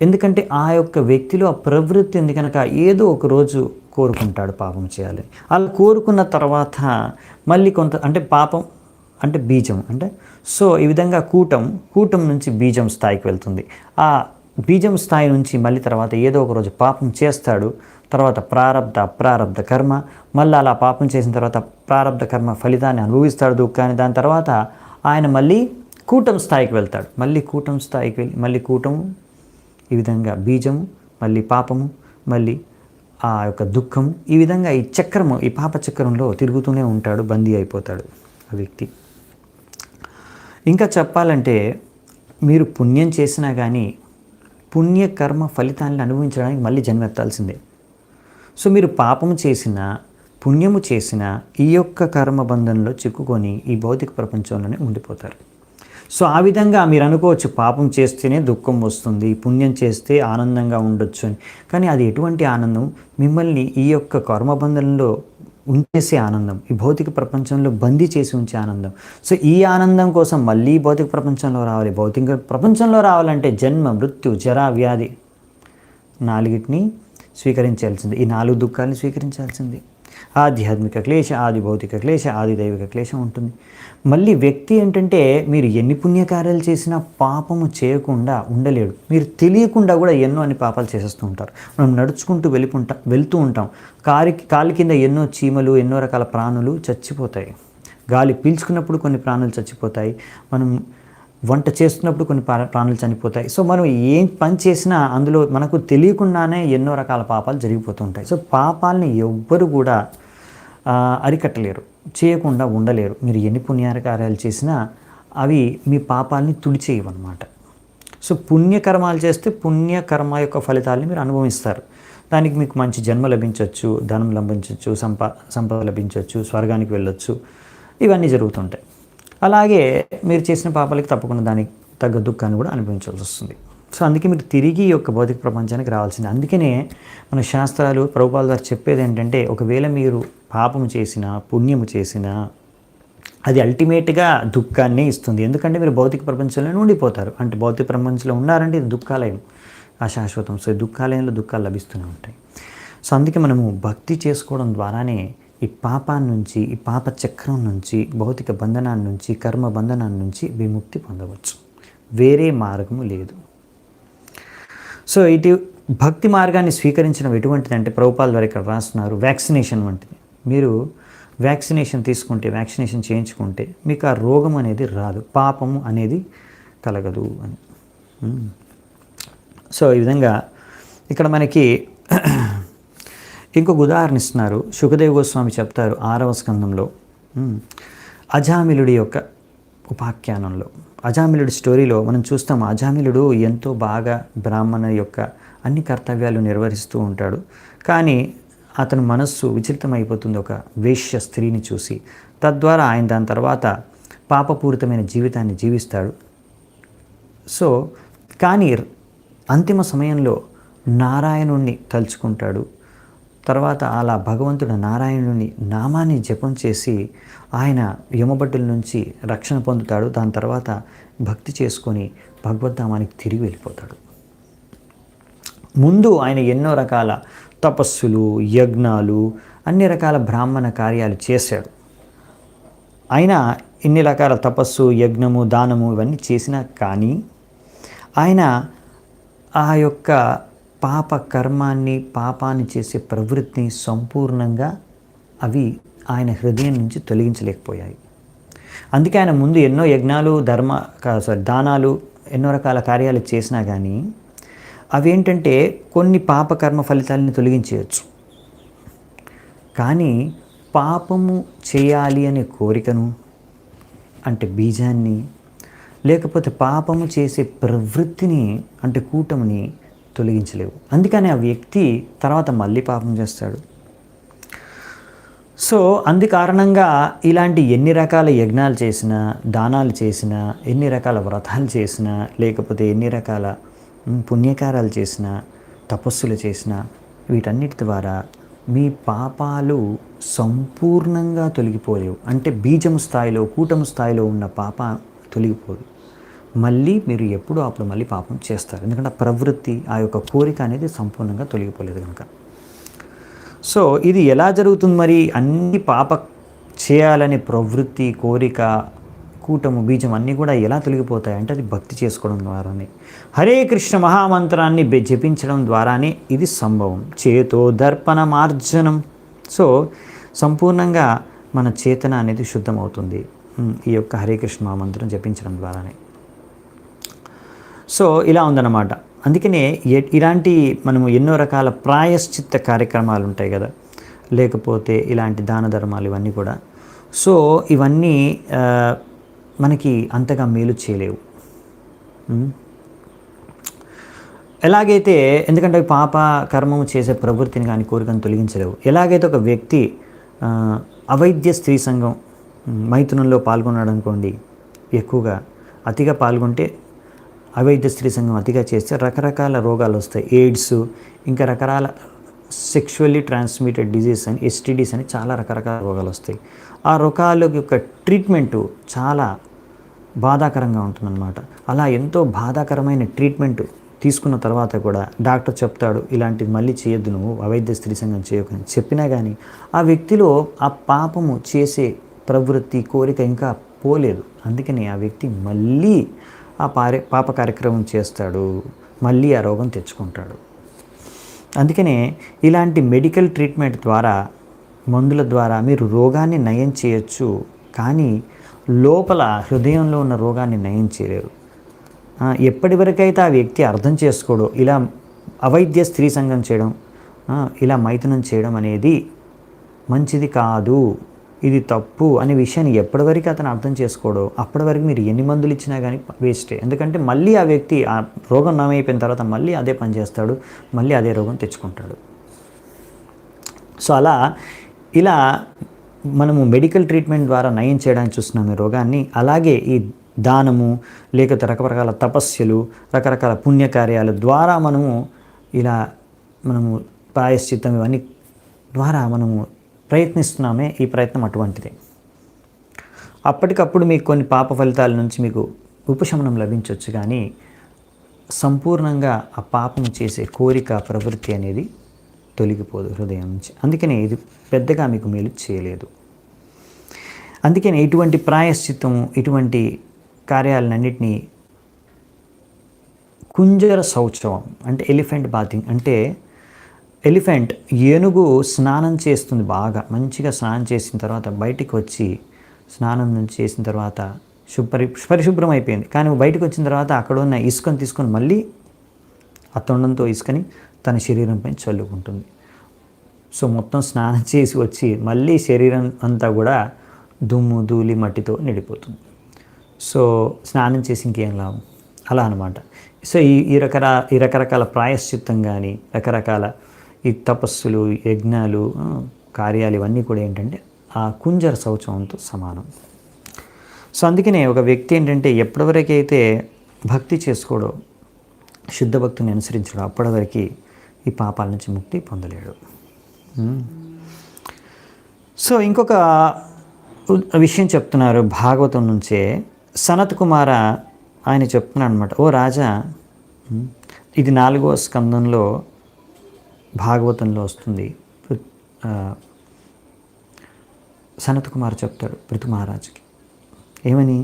ఎందుకంటే ఆ యొక్క వ్యక్తిలో ఆ ప్రవృత్తి ఉంది కనుక ఏదో ఒక రోజు కోరుకుంటాడు పాపం చేయాలి. అలా కోరుకున్న తర్వాత మళ్ళీ కొంత అంటే పాపం అంటే బీజం అంటే సో ఈ విధంగా కూటం నుంచి బీజం స్థాయికి వెళ్తుంది. ఆ బీజం స్థాయి నుంచి మళ్ళీ తర్వాత ఏదో ఒక రోజు పాపం చేస్తాడు. తర్వాత అప్రారబ్ధ కర్మ, మళ్ళీ అలా పాపం చేసిన తర్వాత ప్రారబ్ధ కర్మ ఫలితాన్ని అనుభవిస్తాడు, దుఃఖాన్ని. దాని తర్వాత ఆయన మళ్ళీ కూటం స్థాయికి వెళ్తాడు. మళ్ళీ కూటం స్థాయికి వెళ్ళి మళ్ళీ కూటము, ఈ విధంగా బీజము, మళ్ళీ పాపము, మళ్ళీ ఆ యొక్క దుఃఖము, ఈ విధంగా ఈ చక్రము, ఈ పాప చక్రంలో తిరుగుతూనే ఉంటాడు, బందీ అయిపోతాడు ఆ వ్యక్తి. ఇంకా చెప్పాలంటే మీరు పుణ్యం చేసినా కానీ పుణ్యకర్మ ఫలితాన్ని అనుభవించడానికి మళ్ళీ జన్మెత్తాల్సిందే. సో మీరు పాపము చేసినా పుణ్యము చేసినా ఈ యొక్క కర్మబంధంలో చిక్కుకొని ఈ భౌతిక ప్రపంచంలోనే ఉండిపోతారు. సో ఆ విధంగా మీరు అనుకోవచ్చు పాపం చేస్తేనే దుఃఖం వస్తుంది, పుణ్యం చేస్తే ఆనందంగా ఉండొచ్చు అని. కానీ అది ఎటువంటి ఆనందం? మిమ్మల్ని ఈ యొక్క కర్మబంధంలో ఉంచేసే ఆనందం, ఈ భౌతిక ప్రపంచంలో బందీ చేసి ఉంచే ఆనందం. సో ఈ ఆనందం కోసం మళ్ళీ భౌతిక ప్రపంచంలో రావాలి. భౌతిక ప్రపంచంలో రావాలంటే జన్మ, మృత్యు, జరా, వ్యాధి నాలుగిటిని స్వీకరించాల్సింది. ఈ 4 దుఃఖాలను స్వీకరించాల్సింది. ఆధ్యాత్మిక క్లేశ, ఆది భౌతిక క్లేశ, ఆది దైవిక క్లేశం ఉంటుంది. మళ్ళీ వ్యక్తి ఏంటంటే మీరు ఎన్ని పుణ్యకార్యాలు చేసినా పాపము చేయకుండా ఉండలేడు. మీరు తెలియకుండా కూడా ఎన్నో అన్ని పాపాలు చేసేస్తూ ఉంటారు. మనం నడుచుకుంటూ వెళ్తూ ఉంటాం. కాలి కింద ఎన్నో చీమలు, ఎన్నో రకాల ప్రాణులు చచ్చిపోతాయి. గాలి పీల్చుకున్నప్పుడు కొన్ని ప్రాణులు చచ్చిపోతాయి. మనం వంట చేస్తున్నప్పుడు కొన్ని ప్రాణులు చనిపోతాయి. సో మనం ఏం పని చేసినా అందులో మనకు తెలియకుండానే ఎన్నో రకాల పాపాలు జరిగిపోతూ ఉంటాయి. సో పాపాలని ఎవ్వరు కూడా అరికట్టలేరు, చేయకుండా ఉండలేరు. మీరు ఎన్ని పుణ్యకార్యాలు చేసినా అవి మీ పాపాలని తుడిచేయవన్నమాట. సో పుణ్యకర్మాలు చేస్తే పుణ్యకర్మ యొక్క ఫలితాలని మీరు అనుభవిస్తారు. దానికి మీకు మంచి జన్మ లభించవచ్చు, ధనం లభించవచ్చు, సంపద లభించవచ్చు, స్వర్గానికి వెళ్ళొచ్చు, ఇవన్నీ జరుగుతుంటాయి. అలాగే మీరు చేసిన పాపాలకి తప్పకుండా దానికి తగ్గ దుఃఖాన్ని కూడా అనుభవించాల్సి వస్తుంది. సో అందుకే మీరు తిరిగి ఈ యొక్క భౌతిక ప్రపంచానికి రావాల్సింది. అందుకనే మన శాస్త్రాలు, ప్రభుపాల ద్వారా చెప్పేది ఏంటంటే ఒకవేళ మీరు పాపము చేసినా పుణ్యము చేసినా అది అల్టిమేట్గా దుఃఖాన్ని ఇస్తుంది. ఎందుకంటే మీరు భౌతిక ప్రపంచంలోనే ఉండిపోతారు. అంటే భౌతిక ప్రపంచంలో ఉన్నారంటే ఇది దుఃఖాలయం, అశాశ్వతం. సో దుఃఖాలయంలో దుఃఖాలు లభిస్తూనే ఉంటాయి. సో అందుకే మనము భక్తి చేసుకోవడం ద్వారానే ఈ పాపాన్ని నుంచి, ఈ పాప చక్రం నుంచి, భౌతిక బంధనాన్ని నుంచి, కర్మ బంధనాన్ని నుంచి విముక్తి పొందవచ్చు. వేరే మార్గము లేదు. సో ఇటు భక్తి మార్గాన్ని స్వీకరించడం ఎటువంటిదంటే ప్రభుపాల ద్వారా ఇక్కడ రాస్తున్నారు, వ్యాక్సినేషన్ వంటిది. మీరు వ్యాక్సినేషన్ తీసుకుంటే, వ్యాక్సినేషన్ చేయించుకుంటే మీకు ఆ రోగం అనేది రాదు, పాపము అనేది కలగదు అని. సో ఈ విధంగా ఇక్కడ మనకి ఇంకొక ఉదాహరణ ఇస్తున్నారు. శుకదేవ్ గోస్వామి చెప్తారు 6వ స్కందంలో అజామిలుడి యొక్క ఉపాఖ్యానంలో, అజామిలుడి స్టోరీలో మనం చూస్తాం. అజామిలుడు ఎంతో బాగా బ్రాహ్మణ యొక్క అన్ని కర్తవ్యాలు నిర్వహిస్తూ ఉంటాడు. కానీ అతని మనస్సు విచలితమైపోతుంది ఒక వేశ్య స్త్రీని చూసి. తద్వారా ఆయన దాని తర్వాత పాపపూరితమైన జీవితాన్ని జీవిస్తాడు. సో కానీ అంతిమ సమయంలో నారాయణుణ్ణి తలుచుకుంటాడు. తర్వాత అలా భగవంతుడు నారాయణుని నామాన్ని జపం చేసి ఆయన యమభటుల నుంచి రక్షణ పొందుతాడు. దాని తర్వాత భక్తి చేసుకొని భగవద్ధామానికి తిరిగి వెళ్ళిపోతాడు. ముందు ఆయన ఎన్నో రకాల తపస్సులు, యజ్ఞాలు, అన్ని రకాల బ్రాహ్మణ కార్యాలు చేశాడు. ఆయన ఇన్ని రకాల తపస్సు, యజ్ఞము, దానము ఇవన్నీ చేసినా కానీ ఆయన ఆ యొక్క పాప కర్మాన్ని, పాపాన్ని చేసే ప్రవృత్తిని సంపూర్ణంగా అవి ఆయన హృదయం నుంచి తొలగించలేకపోయాయి. అందుకే ఆయన ముందు ఎన్నో యజ్ఞాలు, దానాలు, ఎన్నో రకాల కార్యాలు చేసినా కానీ అవేంటంటే కొన్ని పాపకర్మ ఫలితాలని తొలగించేయచ్చు. కానీ పాపము చేయాలి అనే కోరికను, అంటే బీజాన్ని, లేకపోతే పాపము చేసే ప్రవృత్తిని, అంటే కూటమిని తొలగించలేవు. అందుకని ఆ వ్యక్తి తర్వాత మళ్ళీ పాపం చేస్తాడు. సో అందుకారణంగా ఇలాంటి ఎన్ని రకాల యజ్ఞాలు చేసినా, దానాలు చేసినా, ఎన్ని రకాల వ్రతాలు చేసినా, లేకపోతే ఎన్ని రకాల పుణ్యకారాలు చేసినా, తపస్సులు చేసినా, వీటన్నిటి ద్వారా మీ పాపాలు సంపూర్ణంగా తొలగిపోలేవు. అంటే బీజము స్థాయిలో, కూటము స్థాయిలో ఉన్న పాప తొలగిపోదు. మళ్ళీ మీరు ఎప్పుడూ అప్పుడు మళ్ళీ పాపం చేస్తారు. ఎందుకంటే ఆ ప్రవృత్తి, ఆ యొక్క కోరిక అనేది సంపూర్ణంగా తొలగిపోలేదు కనుక. సో ఇది ఎలా జరుగుతుంది మరి? అన్ని పాప చేయాలనే ప్రవృత్తి, కోరిక, కూటము, బీజం అన్నీ కూడా ఎలా తొలగిపోతాయి అంటే అది భక్తి చేసుకోవడం ద్వారానే, హరే కృష్ణ మహామంత్రాన్ని జపించడం ద్వారానే ఇది సంభవం. చేతో దర్పణ మార్జనం. సో సంపూర్ణంగా మన చేతన అనేది శుద్ధమవుతుంది ఈ యొక్క హరే కృష్ణ మహామంత్రం జపించడం ద్వారానే. సో ఇలా ఉందన్నమాట. అందుకనే ఇలాంటి మనము ఎన్నో రకాల ప్రాయశ్చిత్త కార్యక్రమాలు ఉంటాయి కదా, లేకపోతే ఇలాంటి దాన ధర్మాలు ఇవన్నీ కూడా. సో ఇవన్నీ మనకి అంతగా మేలు చేయలేవు. ఎలాగైతే, ఎందుకంటే పాప కర్మము చేసే ప్రవృత్తిని కానీ కోరికను తొలగించలేవు. ఎలాగైతే ఒక వ్యక్తి అవైద్య స్త్రీ సంఘం మైథునంలో పాల్గొన్నాడు అనుకోండి, ఎక్కువగా అతిగా పాల్గొంటే, అవైద్య స్త్రీ సంఘం అతిగా చేస్తే రకరకాల రోగాలు వస్తాయి. ఎయిడ్స్, ఇంకా రకరకాల సెక్షువల్లీ ట్రాన్స్మిటెడ్ డిజీజ్ అని, ఎస్టీడీస్ అని చాలా రకరకాల రోగాలు వస్తాయి. ఆ రోగాల యొక్క ట్రీట్మెంటు చాలా బాధాకరంగా ఉంటుందన్నమాట. అలా ఎంతో బాధాకరమైన ట్రీట్మెంట్ తీసుకున్న తర్వాత కూడా డాక్టర్ చెప్తాడు, ఇలాంటివి మళ్ళీ చేయొద్దు, నువ్వు అవైద్య స్త్రీ సంఘం చేయకని చెప్పినా కానీ ఆ వ్యక్తిలో ఆ పాపము చేసే ప్రవృత్తి, కోరిక ఇంకా పోలేదు. అందుకని ఆ వ్యక్తి మళ్ళీ ఆ పాప కార్యక్రమం చేస్తాడు, మళ్ళీ ఆ రోగం తెచ్చుకుంటాడు. అందుకనే ఇలాంటి మెడికల్ ట్రీట్మెంట్ ద్వారా, మందుల ద్వారా మీరు రోగాన్ని నయం చేయొచ్చు, కానీ లోపల హృదయంలో ఉన్న రోగాన్ని నయం చేయలేరు. ఎప్పటి వరకైతే ఆ వ్యక్తి అర్థం చేసుకోడో, ఇలా అవైద్య స్త్రీ సంఘం చేయడం, ఇలా మైథునం చేయడం అనేది మంచిది కాదు, ఇది తప్పు అనే విషయాన్ని ఎప్పటివరకు అతను అర్థం చేసుకోడో, అప్పటి వరకు మీరు ఎన్ని మందులు ఇచ్చినా కానీ వేస్టే. ఎందుకంటే మళ్ళీ ఆ వ్యక్తి ఆ రోగం నయమైపోయిన తర్వాత మళ్ళీ అదే పని చేస్తాడు, మళ్ళీ అదే రోగం తెచ్చుకుంటాడు. సో ఇలా మనము మెడికల్ ట్రీట్మెంట్ ద్వారా నయం చేయడానికి చూస్తున్నాం ఈ రోగాన్ని. అలాగే ఈ దానము, లేకపోతే రకరకాల తపస్సులు, రకరకాల పుణ్యకార్యాల ద్వారా మనము ప్రాయశ్చిత్తం ఇవన్నీ ద్వారా మనము ప్రయత్నిస్తున్నామే. ఈ ప్రయత్నం అటువంటిదే. అప్పటికప్పుడు మీకు కొన్ని పాప ఫలితాల నుంచి మీకు ఉపశమనం లభించవచ్చు, కానీ సంపూర్ణంగా ఆ పాపం చేసే కోరిక, ప్రవృత్తి అనేది తొలగిపోదు హృదయం నుంచి. అందుకనే ఇది పెద్దగా మీకు మేలు చేయలేదు. అందుకని ఇటువంటి ప్రాయశ్చిత్తము, ఇటువంటి కార్యాలన్నింటినీ కుంజర శౌచవం అంటే ఎలిఫెంట్ బాతింగ్ అంటే, ఎలిఫెంట్ ఏనుగు స్నానం చేస్తుంది, బాగా మంచిగా స్నానం చేసిన తర్వాత బయటికి వచ్చి, స్నానం నుంచి చేసిన తర్వాత పరిశుభ్రం అయిపోయింది, కానీ బయటకు వచ్చిన తర్వాత అక్కడ ఉన్న ఇసుకను తీసుకొని మళ్ళీ ఆ తొండంతో ఇసుకని తన శరీరంపై చల్లుకుంటుంది. సో మొత్తం స్నానం చేసి వచ్చి మళ్ళీ శరీరం అంతా కూడా దుమ్ము, ధూళి, మట్టితో నిండిపోతుంది. సో స్నానం చేసి ఇంకేం లాభం, అలా అనమాట. సో ఈ రకరకాల ప్రాయశ్చిత్తం కానీ, రకరకాల ఈ తపస్సులు, యజ్ఞాలు, కార్యాలు ఇవన్నీ కూడా ఏంటంటే ఆ కుంజర శౌచంతో సమానం. సో అందుకనే ఒక వ్యక్తి ఏంటంటే ఎప్పటివరకైతే భక్తి చేసుకోడో, శుద్ధ భక్తిని అనుసరించడం, అప్పటివరకు ఈ పాపాల నుంచి ముక్తి పొందలేడు. సో ఇంకొక విషయం చెప్తున్నారు భాగవతం నుంచే. సనత్ కుమార ఆయన చెప్తున్నాడు అనమాట, ఓ రాజా, ఇది 4వ స్కందంలో భాగవతంలో వస్తుంది. సనత్ కుమార్ చెప్తాడు పృథు మహారాజుకి ఏమని,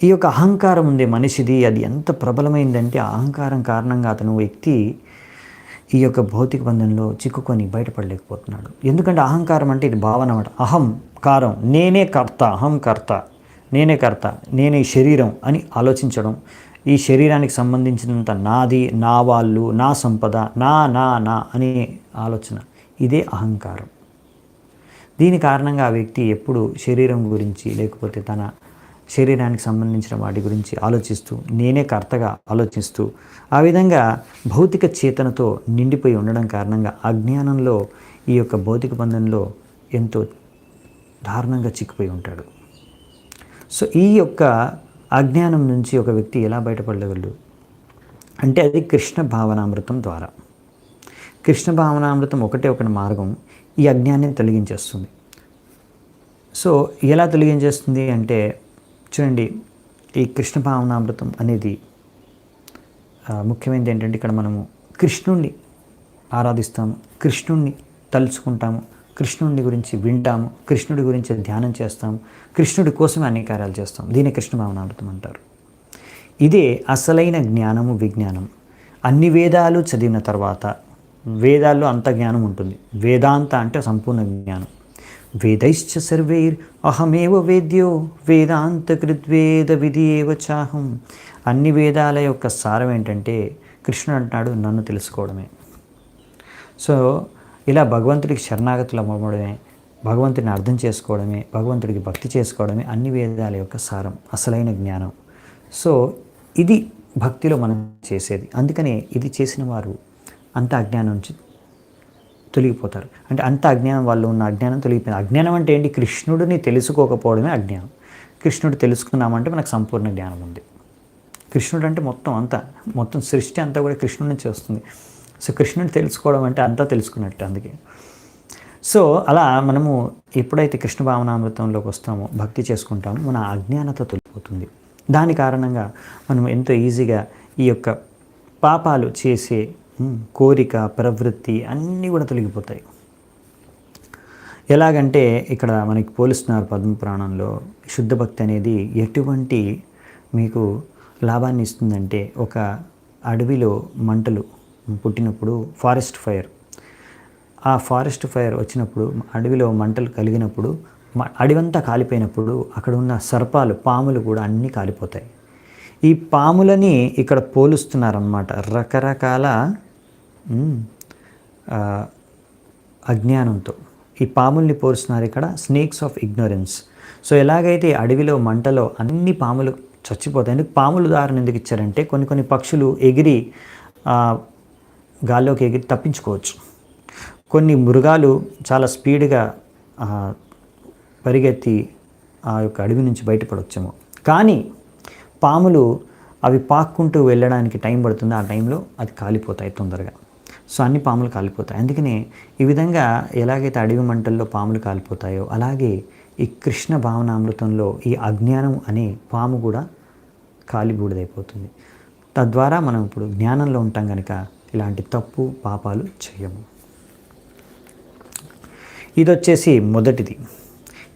ఈ యొక్క అహంకారం ఉండే మనిషిది అది ఎంత ప్రబలమైందంటే, ఆ అహంకారం కారణంగా అతను వ్యక్తి ఈ యొక్క భౌతిక బంధంలో చిక్కుకొని బయటపడలేకపోతున్నాడు. ఎందుకంటే అహంకారం అంటే ఇది భావన అన్నమాట. అహంకారం, నేనే కర్త, అహంకర్త, నేనే కర్త, నేనే శరీరం అని ఆలోచించడం, ఈ శరీరానికి సంబంధించినంత నాది, నా వాళ్ళు, నా సంపద, నా నా నా అనే ఆలోచన, ఇదే అహంకారం. దీని కారణంగా ఆ వ్యక్తి ఎప్పుడు శరీరం గురించి, లేకపోతే తన శరీరానికి సంబంధించిన వాటి గురించి ఆలోచిస్తూ, నేనే కర్తగా ఆలోచిస్తూ, ఆ విధంగా భౌతిక చేతనతో నిండిపోయి ఉండడం కారణంగా అజ్ఞానంలో, ఈ యొక్క భౌతిక బంధంలో ఎంతో దారుణంగా చిక్కిపోయి ఉంటాడు. సో ఈ యొక్క అజ్ఞానం నుంచి ఒక వ్యక్తి ఎలా బయటపడగలడు అంటే, అది కృష్ణ భావనామృతం ద్వారా. కృష్ణ భావనామృతం ఒకటే ఒక మార్గం ఈ అజ్ఞానాన్ని తొలగించేస్తుంది. సో ఎలా తొలగించేస్తుంది అంటే, చూడండి, ఈ కృష్ణ భావనామృతం అనేది ముఖ్యమైనది ఏంటంటే ఇక్కడ మనము కృష్ణుణ్ణి ఆరాధిస్తాము, కృష్ణుణ్ణి తలుచుకుంటాము, కృష్ణుడి గురించి వింటాము, కృష్ణుడి గురించి ధ్యానం చేస్తాము, కృష్ణుడి కోసమే అన్ని కార్యాలు చేస్తాం. దీన్ని కృష్ణ భావనామృతం అంటారు. ఇదే అసలైన జ్ఞానము, విజ్ఞానం. అన్ని వేదాలు చదివిన తర్వాత, వేదాల్లో అంత జ్ఞానం ఉంటుంది. వేదాంత అంటే సంపూర్ణ జ్ఞానం. వేదైశ్చ సర్వైర్ అహమేవ వేద్యో వేదాంత కృద్వేద విధి ఏవ చాహం. అన్ని వేదాల యొక్క సారం ఏంటంటే కృష్ణుడు అంటున్నాడు నన్ను తెలుసుకోవడమే. సో ఇలా భగవంతుడికి శరణాగతులు అవ్వడమే, భగవంతుడిని అర్థం చేసుకోవడమే, భగవంతుడికి భక్తి చేసుకోవడమే అన్ని వేదాల యొక్క సారం, అసలైన జ్ఞానం. సో ఇది భక్తిలో మనం చేసేది. అందుకనే ఇది చేసిన వారు అంత అజ్ఞానం నుంచి తొలగిపోతారు. అంటే అంత అజ్ఞానం వాళ్ళు ఉన్న అజ్ఞానం తొలగిపోయింది. అజ్ఞానం అంటే ఏంటి? కృష్ణుడిని తెలుసుకోకపోవడమే అజ్ఞానం. కృష్ణుడు తెలుసుకున్నామంటే మనకు సంపూర్ణ జ్ఞానం ఉంది. కృష్ణుడు అంటే మొత్తం సృష్టి అంతా కూడా కృష్ణుడి నుంచి వస్తుంది. సో కృష్ణుడిని తెలుసుకోవడం అంటే అంతా తెలుసుకున్నట్టు. అందుకే సో అలా మనము ఎప్పుడైతే కృష్ణ భావనామృతంలోకి వస్తామో, భక్తి చేసుకుంటామో, మన అజ్ఞానత తొలగిపోతుంది. దాని కారణంగా మనం ఎంతో ఈజీగా ఈ యొక్క పాపాలు చేసే కోరిక, ప్రవృత్తి అన్నీ కూడా తొలగిపోతాయి. ఎలాగంటే ఇక్కడ మనకి పోలిస్తున్నారు పద్మపురాణంలో, శుద్ధ భక్తి అనేది ఎటువంటి మీకు లాభాన్ని ఇస్తుందంటే, ఒక అడవిలో మంటలు పుట్టినప్పుడు ఫారెస్ట్ ఫైర్, ఆ ఫారెస్ట్ ఫైర్ వచ్చినప్పుడు, అడవిలో మంటలు కలిగినప్పుడు, అడవంతా కాలిపోయినప్పుడు అక్కడ ఉన్న సర్పాలు, పాములు కూడా అన్నీ కాలిపోతాయి. ఈ పాములని ఇక్కడ పోలుస్తున్నారన్నమాట రకరకాల అజ్ఞానంతో. ఈ పాముల్ని పోలుస్తున్నారు ఇక్కడ స్నేక్స్ ఆఫ్ ఇగ్నోరెన్స్. సో ఎలాగైతే అడవిలో మంటలో అన్ని పాములు చచ్చిపోతాయి. ఎందుకు పాములు ఉదాహరణ ఎందుకు ఇచ్చారంటే, కొన్ని పక్షులు ఎగిరి గాల్లోకి ఎగిరి తప్పించుకోవచ్చు. కొన్ని మృగాలు చాలా స్పీడ్గా పరిగెత్తి ఆ యొక్క అడవి నుంచి బయటపడవచ్చేమో. కానీ పాములు అవి పాక్కుంటూ వెళ్ళడానికి టైం పడుతుంది. ఆ టైంలో అది కాలిపోతాయి తొందరగా. సో అన్ని పాములు కాలిపోతాయి. అందుకనే ఈ విధంగా ఎలాగైతే అడవి మంటల్లో పాములు కాలిపోతాయో, అలాగే ఈ కృష్ణ భావనామృతంలో ఈ అజ్ఞానం అనే పాము కూడా కాలిబూడిదైపోతుంది. తద్వారా మనం ఇప్పుడు జ్ఞానంలో ఉంటాం కనుక ఇలాంటి తప్పు పాపాలు చేయము. ఇది వచ్చేసి మొదటిది.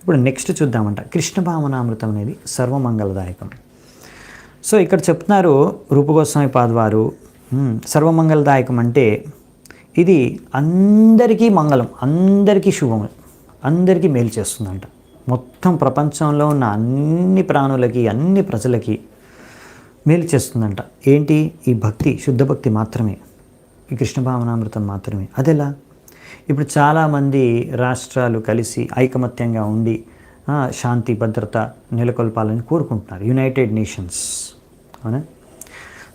ఇప్పుడు నెక్స్ట్ చూద్దామంట. కృష్ణ భావనామృతం అనేది సర్వమంగళదాయకం. సో ఇక్కడ చెప్తున్నారు రూపగోస్వామి పాదవారు, సర్వమంగళదాయకం అంటే ఇది అందరికీ మంగళం, అందరికీ శుభము, అందరికీ మేలు చేస్తుందంట. మొత్తం ప్రపంచంలో ఉన్న అన్ని ప్రాణులకి, అన్ని ప్రజలకి మేలు చేస్తుందంట. ఏంటి? ఈ భక్తి, శుద్ధ భక్తి మాత్రమే, ఈ కృష్ణ భావనామృతం మాత్రమే. అదెలా? ఇప్పుడు చాలామంది రాష్ట్రాలు కలిసి ఐకమత్యంగా ఉండి శాంతి భద్రత నెలకొల్పాలని కోరుకుంటున్నారు, యునైటెడ్ నేషన్స్, అవునా?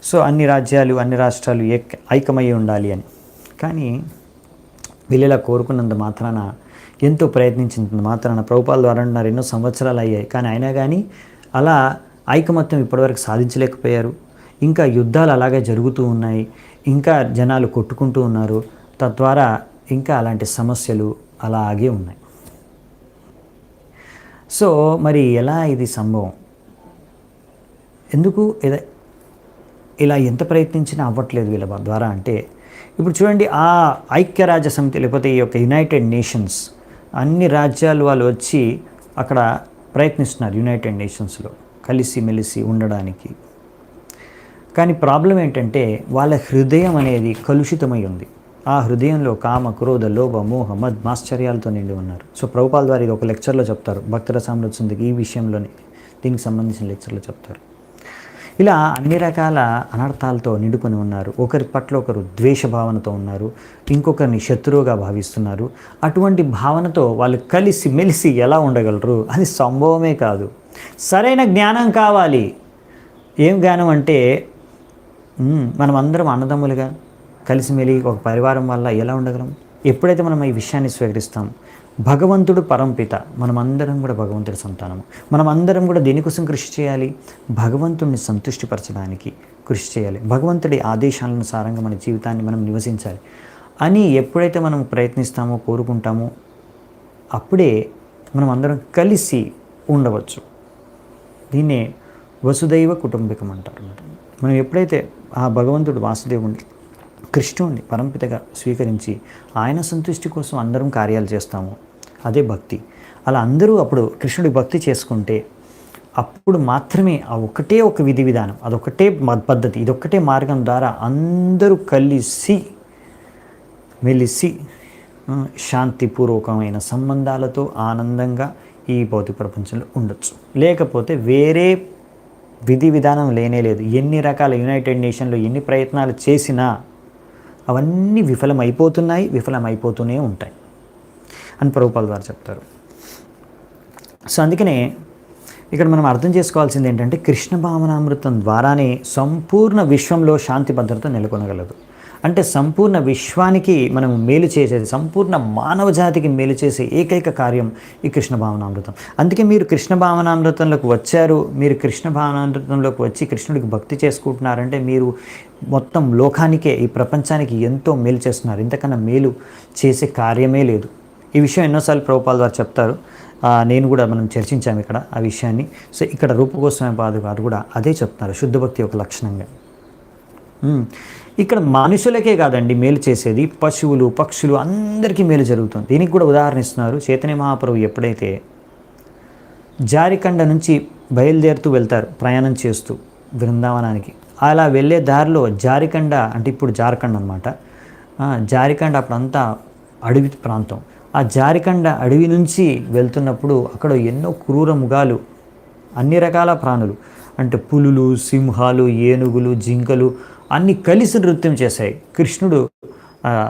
సో అన్ని రాజ్యాలు, అన్ని రాష్ట్రాలు ఐకమయ్యి ఉండాలి అని. కానీ వీళ్ళలా కోరుకున్నంత మాత్రాన, ఎంతో ప్రయత్నించినంత మాత్రాన, ప్రభుపాల ద్వారా అంటున్నారు ఎన్నో సంవత్సరాలు అయ్యాయి, కానీ అయినా కానీ అలా ఐకమత్యం ఇప్పటివరకు సాధించలేకపోయారు. ఇంకా యుద్ధాలు అలాగే జరుగుతూ ఉన్నాయి, ఇంకా జనాలు కొట్టుకుంటూ ఉన్నారు. తద్వారా ఇంకా అలాంటి సమస్యలు అలాగే ఉన్నాయి. సో మరి ఎలా ఇది సంభవం? ఎందుకు ఇలా ఎంత ప్రయత్నించినా అవ్వట్లేదు వీళ్ళ ద్వారా అంటే, ఇప్పుడు చూడండి, ఆ ఐక్యరాజ్య సమితి లేకపోతే ఈ యొక్క యునైటెడ్ నేషన్స్, అన్ని రాజ్యాలు వాళ్ళు వచ్చి అక్కడ ప్రయత్నిస్తున్నారు యునైటెడ్ నేషన్స్లో కలిసిమెలిసి ఉండడానికి. కానీ ప్రాబ్లం ఏంటంటే వాళ్ళ హృదయం అనేది కలుషితమై ఉంది. ఆ హృదయంలో కామ, క్రోధ, లోభ, మోహ, మద్, మాశ్చర్యాలతో నిండి ఉన్నారు. సో ప్రభుపాల ద్వారా ఇది ఒక లెక్చర్లో చెప్తారు, భక్తరసామృతంకి ఈ విషయంలోనే, దీనికి సంబంధించిన లెక్చర్లో చెప్తారు. ఇలా అన్ని రకాల అనర్థాలతో నిండుకొని ఉన్నారు. ఒకరి పట్ల ఒకరు ద్వేష భావనతో ఉన్నారు, ఇంకొకరిని శత్రువుగా భావిస్తున్నారు. అటువంటి భావనతో వాళ్ళు కలిసి మెలిసి ఎలా ఉండగలరు? అది సంభవమే కాదు. సరైన జ్ఞానం కావాలి. ఏం జ్ఞానం అంటే, మనం అందరం అన్నదమ్ములుగా కలిసిమెలిగి ఒక పరివారం వల్ల ఎలా ఉండగలం? ఎప్పుడైతే మనం ఈ విషయాన్ని స్వీకరిస్తాం, భగవంతుడు పరంపిత, మనమందరం కూడా భగవంతుడి సంతానము, మనమందరం కూడా దేనికోసం కృషి చేయాలి? భగవంతుడిని సంతృష్టిపరచడానికి కృషి చేయాలి. భగవంతుడి ఆదేశానుసారంగా మన జీవితాన్ని మనం నివసించాలి అని ఎప్పుడైతే మనం ప్రయత్నిస్తామో, కోరుకుంటామో, అప్పుడే మనం అందరం కలిసి ఉండవచ్చు. దీన్నే వసుదైవ కుటుంబకం అంటారు అన్నమాట. మనం ఎప్పుడైతే ఆ భగవంతుడు వాసుదేవుని కృష్ణుడిని పరంపితగా స్వీకరించి ఆయన సంతుష్టి కోసం అందరం కార్యాలు చేస్తాము, అదే భక్తి. అలా అందరూ అప్పుడు కృష్ణుడి భక్తి చేసుకుంటే అప్పుడు మాత్రమే ఆ ఒకటే ఒక విధి విధానం, అదొకటే పద్ధతి, ఇదొక్కటే మార్గం ద్వారా అందరూ కలిసి మెలిసి శాంతిపూర్వకమైన సంబంధాలతో ఆనందంగా ఈ భౌతిక ప్రపంచంలో ఉండొచ్చు. లేకపోతే వేరే విధి విధానం లేనే లేదు. ఎన్ని రకాల యునైటెడ్ నేషన్లో ఎన్ని ప్రయత్నాలు చేసినా అవన్నీ విఫలమైపోతూనే ఉంటాయి అని ప్రభుపాల్ గారు చెప్తారు. సో అందుకనే ఇక్కడ మనం అర్థం చేసుకోవాల్సింది ఏంటంటే కృష్ణ భావనామృతం ద్వారానే సంపూర్ణ విశ్వంలో శాంతి భద్రత నెలకొనగలదు. అంటే సంపూర్ణ విశ్వానికి మనం మేలు చేసేది, సంపూర్ణ మానవ జాతికి మేలు చేసే ఏకైక కార్యం ఈ కృష్ణ భావనామృతం. అందుకే మీరు కృష్ణ భావనామృతంలోకి వచ్చారు, మీరు కృష్ణ భావనామృతంలోకి వచ్చి కృష్ణుడికి భక్తి చేసుకుంటున్నారంటే మీరు మొత్తం లోకానికే, ఈ ప్రపంచానికి ఎంతో మేలు చేస్తున్నారు. ఇంతకన్నా మేలు చేసే కార్యమే లేదు. ఈ విషయం ఎన్నోసార్లు ప్రభుపాల్ గారు చెప్తారు, నేను కూడా మనం చర్చించాము ఇక్కడ ఆ విషయాన్ని. సో ఇక్కడ రూప గోస్వామి పాదులు గారు కూడా అదే చెప్తున్నారు శుద్ధ భక్తి యొక్క లక్షణంగా. ఇక్కడ మనుషులకే కాదండి మేలు చేసేది, పశువులు పక్షులు అందరికీ మేలు జరుగుతుంది. దీనికి కూడా ఉదాహరణ ఇస్తున్నారు. చైతన్య మహాప్రభు ఎప్పుడైతే జారికండ నుంచి బయలుదేరుతూ వెళ్తారు ప్రయాణం చేస్తూ బృందావనానికి, అలా వెళ్ళే దారిలో జారికండ అంటే ఇప్పుడు జార్ఖండ్ అనమాట, జారికండ అప్పుడంతా అడవి ప్రాంతం. ఆ జారికండ అడవి నుంచి వెళ్తున్నప్పుడు అక్కడ ఎన్నో క్రూర మృగాలు, అన్ని రకాల ప్రాణులు అంటే పులులు, సింహాలు, ఏనుగులు, జింకలు అన్నీ కలిసి నృత్యం చేశాయి. కృష్ణుడు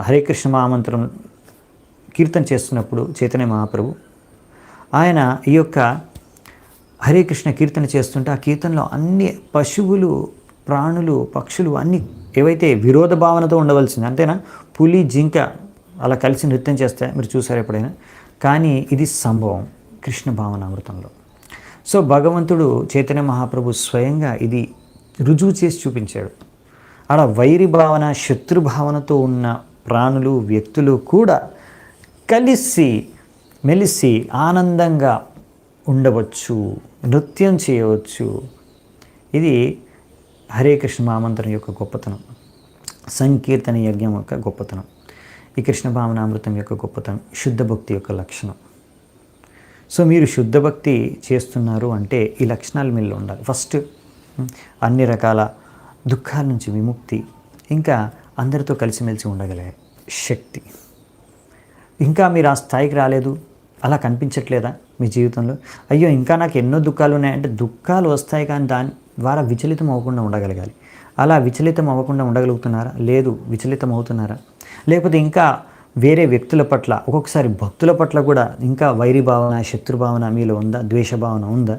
హరే కృష్ణ మహామంత్రం కీర్తన చేస్తున్నప్పుడు చైతన్య మహాప్రభు ఆయన ఈ యొక్క హరే కృష్ణ కీర్తన చేస్తుంటే ఆ కీర్తనలో అన్ని పశువులు, ప్రాణులు, పక్షులు అన్నీ ఏవైతే విరోధ భావనతో ఉండవలసింది, అంతేనా, పులి, జింక అలా కలిసి నృత్యం చేస్తే మీరు చూసారు ఎప్పుడైనా. కానీ ఇది సంభవం కృష్ణ భావనామృతంలో. సో భగవంతుడు చైతన్య మహాప్రభు స్వయంగా ఇది రుజువు చేసి చూపించాడు. అలా వైరి భావన, శత్రు భావనతో ఉన్న ప్రాణులు, వ్యక్తులు కూడా కలిసి మెలిసి ఆనందంగా ఉండవచ్చు, నృత్యం చేయవచ్చు. ఇది హరే కృష్ణ మహామంత్రం యొక్క గొప్పతనం, సంకీర్తన యజ్ఞం యొక్క గొప్పతనం, ఈ కృష్ణ భావనామృతం యొక్క గొప్పతనం, శుద్ధ భక్తి యొక్క లక్షణం. సో మీరు శుద్ధ భక్తి చేస్తున్నారు అంటే ఈ లక్షణాలు మీలో ఉండాలి. ఫస్ట్ అన్ని రకాల దుఃఖాల నుంచి విముక్తి, ఇంకా అందరితో కలిసిమెలిసి ఉండగలిగే శక్తి. ఇంకా మీరు ఆ స్థాయికి రాలేదు, అలా కనిపించట్లేదా మీ జీవితంలో? అయ్యో ఇంకా నాకు ఎన్నో దుఃఖాలు ఉన్నాయంటే దుఃఖాలు వస్తాయి, కానీ దాని ద్వారా విచలితం అవ్వకుండా ఉండగలగాలి. అలా విచలితం అవ్వకుండా ఉండగలుగుతున్నారా? లేదు. విచలితం అవుతున్నారా? లేకపోతే ఇంకా వేరే వ్యక్తుల పట్ల, ఒక్కొక్కసారి భక్తుల పట్ల కూడా ఇంకా వైరి భావన, శత్రు భావన మీలో ఉందా? ద్వేష భావన ఉందా?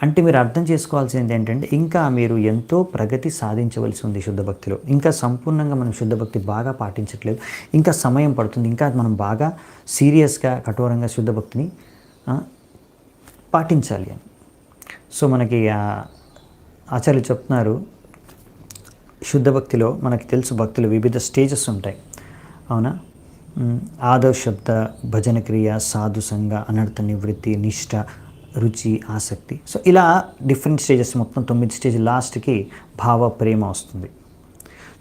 అంటే మీరు అర్థం చేసుకోవాల్సింది ఏంటంటే ఇంకా మీరు ఎంతో ప్రగతి సాధించవలసి ఉంది శుద్ధ భక్తిలో. ఇంకా సంపూర్ణంగా మనం శుద్ధ భక్తి బాగా పాటించట్లేదు, ఇంకా సమయం పడుతుంది. ఇంకా మనం బాగా సీరియస్గా, కఠోరంగా శుద్ధ భక్తిని పాటించాలి అని. సో మనకి ఆచార్యులు చెప్తున్నారు, శుద్ధ భక్తిలో మనకి తెలుసు భక్తులు వివిధ స్టేజెస్ ఉంటాయి, అవునా? ఆదవ్ శబ్ద, భజన క్రియ, సాధు సంగ, అనర్థ నివృత్తి, నిష్ఠ, రుచి, ఆసక్తి. సో ఇలా డిఫరెంట్ స్టేజెస్, మొత్తం 9 స్టేజ్. లాస్ట్కి భావ, ప్రేమ వస్తుంది.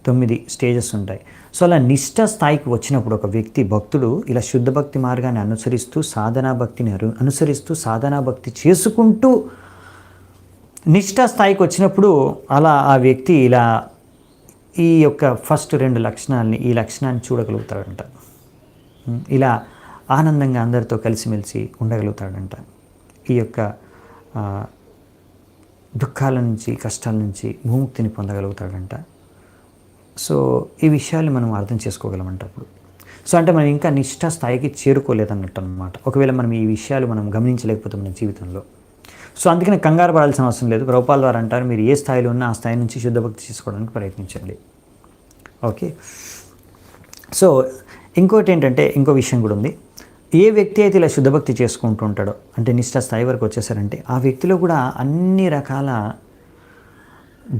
9 స్టేజెస్ ఉంటాయి. సో అలా నిష్ఠ స్థాయికి వచ్చినప్పుడు ఒక వ్యక్తి, భక్తుడు ఇలా శుద్ధ భక్తి మార్గాన్ని అనుసరిస్తూ సాధనా భక్తిని అనుసరిస్తూ సాధనా భక్తి చేసుకుంటూ నిష్ఠ స్థాయికి వచ్చినప్పుడు అలా ఆ వ్యక్తి ఇలా ఈ యొక్క ఫస్ట్ 2 లక్షణాలని, ఈ లక్షణాన్ని చూడగలుగుతాడంట. ఇలా ఆనందంగా అందరితో కలిసిమెలిసి ఉండగలుగుతాడంట. ఈ యొక్క దుఃఖాల నుంచి, కష్టాల నుంచి విముక్తిని పొందగలుగుతాడంట. సో ఈ విషయాలు మనం అర్థం చేసుకోగలమంట అప్పుడు. సో అంటే మనం ఇంకా నిష్ఠ స్థాయికి చేరుకోలేదన్నట్టు అనమాట. ఒకవేళ మనం ఈ విషయాలు మనం గమనించలేకపోతే మన జీవితంలో. సో అందుకని కంగారు పడాల్సిన అవసరం లేదు. ప్రభుపాల్ వారు అంటారు, మీరు ఏ స్థాయిలో ఉన్నా ఆ స్థాయి నుంచి శుద్ధ భక్తి చేసుకోవడానికి ప్రయత్నించండి. ఓకే. సో ఇంకోటి ఏంటంటే, ఇంకో విషయం కూడా ఉంది. ఏ వ్యక్తి అయితే ఇలా శుద్ధభక్తి చేసుకుంటూ ఉంటాడో, అంటే నిష్ఠ స్థాయి వరకు వచ్చేసారంటే, ఆ వ్యక్తిలో కూడా అన్ని రకాల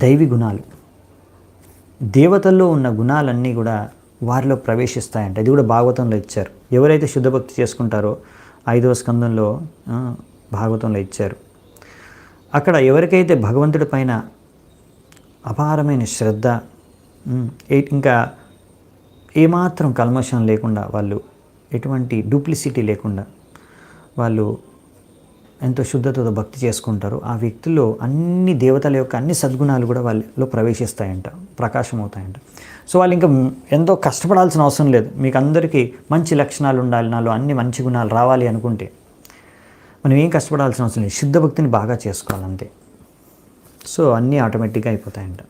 దైవీ గుణాలు, దేవతల్లో ఉన్న గుణాలన్నీ కూడా వారిలో ప్రవేశిస్తాయంటే, అది కూడా భాగవతంలో ఇచ్చారు. ఎవరైతే శుద్ధభక్తి చేసుకుంటారో 5వ స్కందంలో భాగవతంలో ఇచ్చారు. అక్కడ ఎవరికైతే భగవంతుడి పైన అపారమైన శ్రద్ధ, ఇంకా ఏమాత్రం కల్మషం లేకుండా, వాళ్ళు ఎటువంటి డూప్లిసిటీ లేకుండా వాళ్ళు ఎంతో శుద్ధతతో భక్తి చేసుకుంటారు, ఆ వ్యక్తుల్లో అన్ని దేవతల యొక్క అన్ని సద్గుణాలు కూడా వాళ్ళలో ప్రవేశిస్తాయంట, ప్రకాశం అవుతాయంట. సో వాళ్ళు ఇంకా ఎంతో కష్టపడాల్సిన అవసరం లేదు. మీకు అందరికీ మంచి లక్షణాలు ఉండాలి, నాలో అన్ని మంచి గుణాలు రావాలి అనుకుంటే మనం ఏం కష్టపడాల్సిన అవసరం లేదు, శుద్ధ భక్తిని బాగా చేసుకోవాలంతే. సో అన్నీ ఆటోమేటిక్గా అయిపోతాయంట.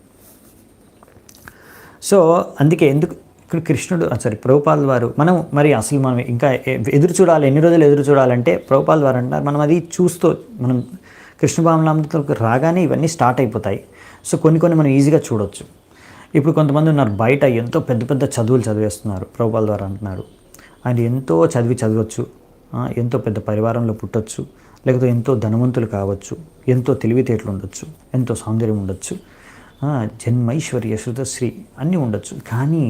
సో అందుకే ఎందుకు ఇక్కడ కృష్ణుడు ప్రభుపాదుల వారు మనం ఇంకా ఎదురు చూడాలి, ఎన్ని రోజులు ఎదురు చూడాలంటే ప్రభుపాదుల వారు అంటారు, మనం అది చూస్తూ మనం కృష్ణ భావనామృతంలోకి రాగానే ఇవన్నీ స్టార్ట్ అయిపోతాయి. సో కొన్ని మనం ఈజీగా చూడొచ్చు. ఇప్పుడు కొంతమంది ఉన్నారు బయట ఎంతో పెద్ద పెద్ద చదువులు చదివేస్తున్నారు. ప్రభుపాదుల వారు అంటున్నారు, ఆయన ఎంతో చదవచ్చు, ఎంతో పెద్ద పరివారంలో పుట్టొచ్చు, లేకపోతే ఎంతో ధనవంతులు కావచ్చు, ఎంతో తెలివితేటలు ఉండొచ్చు, ఎంతో సౌందర్యం ఉండొచ్చు, జన్మైశ్వర్య శృతశ్రీ అన్నీ ఉండొచ్చు. కానీ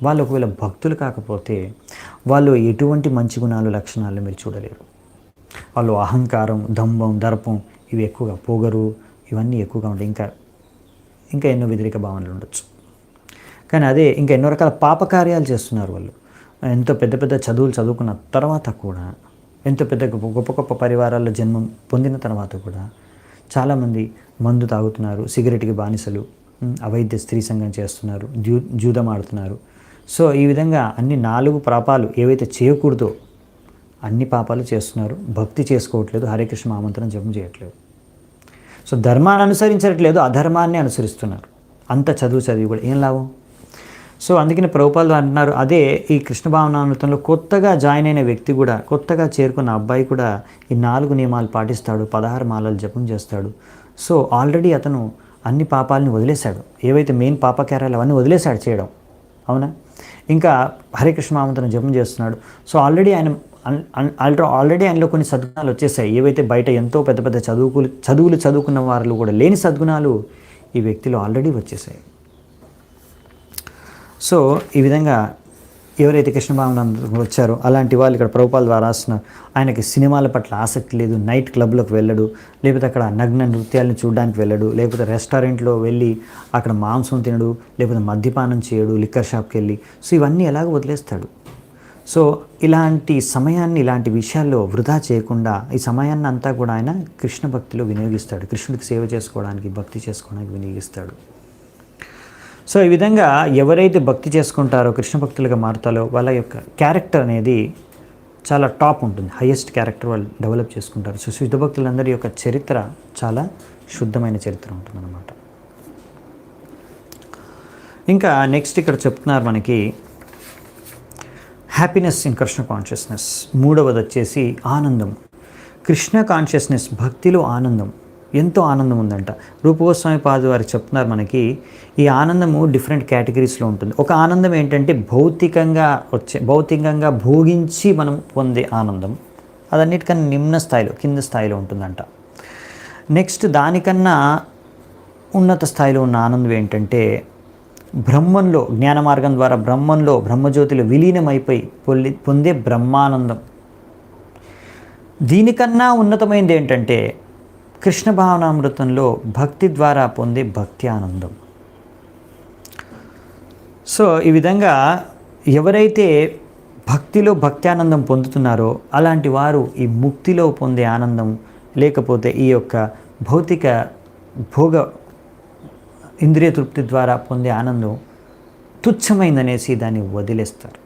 వాళ్ళు ఒకవేళ భక్తులు కాకపోతే వాళ్ళు ఎటువంటి మంచి గుణాలు లక్షణాలు మీరు చూడలేరు. వాళ్ళు అహంకారం, దంభం, దర్పం ఇవి ఎక్కువగా, పొగరు ఇవన్నీ ఎక్కువగా ఉంటాయి. ఇంకా ఎన్నో వ్యతిరేక భావనలు ఉండొచ్చు. కానీ అదే ఇంకా ఎన్నో రకాల పాపకార్యాలు చేస్తున్నారు వాళ్ళు. ఎంతో పెద్ద పెద్ద చదువులు చదువుకున్న తర్వాత కూడా, ఎంతో పెద్ద గొప్ప గొప్ప పరివారాల్లో జన్మం పొందిన తర్వాత కూడా చాలామంది మందు తాగుతున్నారు, సిగరెట్కి బానిసలు, అవైద్య స్త్రీ సంఘం చేస్తున్నారు, జూదం ఆడుతున్నారు. సో ఈ విధంగా అన్ని 4 పాపాలు ఏవైతే చేయకూడదో అన్ని పాపాలు చేస్తున్నారు. భక్తి చేసుకోవట్లేదు, హరే కృష్ణ మహామంత్రం జపం చేయట్లేదు. సో ధర్మాన్ని అనుసరించట్లేదు, అధర్మాన్ని అనుసరిస్తున్నారు. అంత చదివి కూడా ఏం లాభం? సో అందుకని ప్రభుపాదులు అంటున్నారు, అదే ఈ కృష్ణ భావనామృతంలో కొత్తగా జాయిన్ అయిన వ్యక్తి కూడా, కొత్తగా చేరుకున్న అబ్బాయి కూడా ఈ 4 నియమాలు పాటిస్తాడు, 16 మాలలు జపం చేస్తాడు. సో ఆల్రెడీ అతను అన్ని పాపాలని వదిలేశాడు, ఏవైతే మెయిన్ పాపకార్యాలు అవన్నీ వదిలేశాడు చేయడం, అవునా? ఇంకా హరే కృష్ణ మహామంత్రం జపం చేస్తున్నాడు. సో ఆల్రెడీ ఆయనలో కొన్ని సద్గుణాలు వచ్చేసాయి, ఏవైతే బయట ఎంతో పెద్ద పెద్ద చదువులు చదువుకున్న వారిలో కూడా లేని సద్గుణాలు ఈ వ్యక్తిలో ఆల్రెడీ వచ్చేసాయి. సో ఈ విధంగా ఎవరైతే కృష్ణ భావనామృతం వచ్చారో అలాంటి వాళ్ళు ఇక్కడ ప్రభుపాదుల ద్వారా రాస్తున్నారు, ఆయనకి సినిమాల పట్ల ఆసక్తి లేదు, నైట్ క్లబ్లోకి వెళ్ళడు, లేకపోతే అక్కడ నగ్న నృత్యాలను చూడడానికి వెళ్ళడు, లేకపోతే రెస్టారెంట్లో వెళ్ళి అక్కడ మాంసం తినడు, లేకపోతే మద్యపానం చేయడు, లిక్కర్ షాప్కి వెళ్ళి. సో ఇవన్నీ ఎలాగో వదిలేస్తాడు. సో ఇలాంటి సమయాన్ని, ఇలాంటి విషయాల్లో వృధా చేయకుండా ఈ సమయాన్ని అంతా కూడా ఆయన కృష్ణ భక్తిలో వినియోగిస్తాడు, కృష్ణుడికి సేవ చేసుకోవడానికి, భక్తి చేసుకోవడానికి వినియోగిస్తాడు. సో ఈ విధంగా ఎవరైతే భక్తి చేసుకుంటారో, కృష్ణ భక్తులుగా మారుతారో, వాళ్ళ యొక్క క్యారెక్టర్ అనేది చాలా టాప్ ఉంటుంది, హయ్యెస్ట్ క్యారెక్టర్ వాళ్ళు డెవలప్ చేసుకుంటారు. సో శుద్ధ భక్తులందరి యొక్క చరిత్ర చాలా శుద్ధమైన చరిత్ర ఉంటుందన్నమాట. ఇంకా నెక్స్ట్ ఇక్కడ చెప్తున్నారు మనకి హ్యాపీనెస్ ఇన్ కృష్ణ కాన్షియస్నెస్. 3వది వచ్చేసి ఆనందం. కృష్ణ కాన్షియస్నెస్, భక్తిలో ఆనందం, ఎంతో ఆనందం ఉందంట. రూపగోస్వామి పాదు వారు చెప్తున్నారు మనకి, ఈ ఆనందము డిఫరెంట్ కేటగిరీస్లో ఉంటుంది. ఒక ఆనందం ఏంటంటే భౌతికంగా భోగించి మనం పొందే ఆనందం, అదన్నిటికన్నా నిమ్న స్థాయిలో, కింద స్థాయిలో ఉంటుందంట. నెక్స్ట్ దానికన్నా ఉన్నత స్థాయిలో ఉన్న ఆనందం ఏంటంటే బ్రహ్మంలో, జ్ఞాన మార్గం ద్వారా బ్రహ్మజ్యోతిలో విలీనమైపోయి పొందే బ్రహ్మానందం. దీనికన్నా ఉన్నతమైనది ఏంటంటే కృష్ణ భావనామృతంలో భక్తి ద్వారా పొందే భక్తి ఆనందం. సో ఈ విధంగా ఎవరైతే భక్తిలో భక్త్యానందం పొందుతున్నారో అలాంటి వారు ఈ ముక్తిలో పొందే ఆనందం, లేకపోతే ఈ యొక్క భౌతిక భోగ ఇంద్రియ తృప్తి ద్వారా పొందే ఆనందం తుచ్చమైందనేసి దాన్ని వదిలేస్తారు.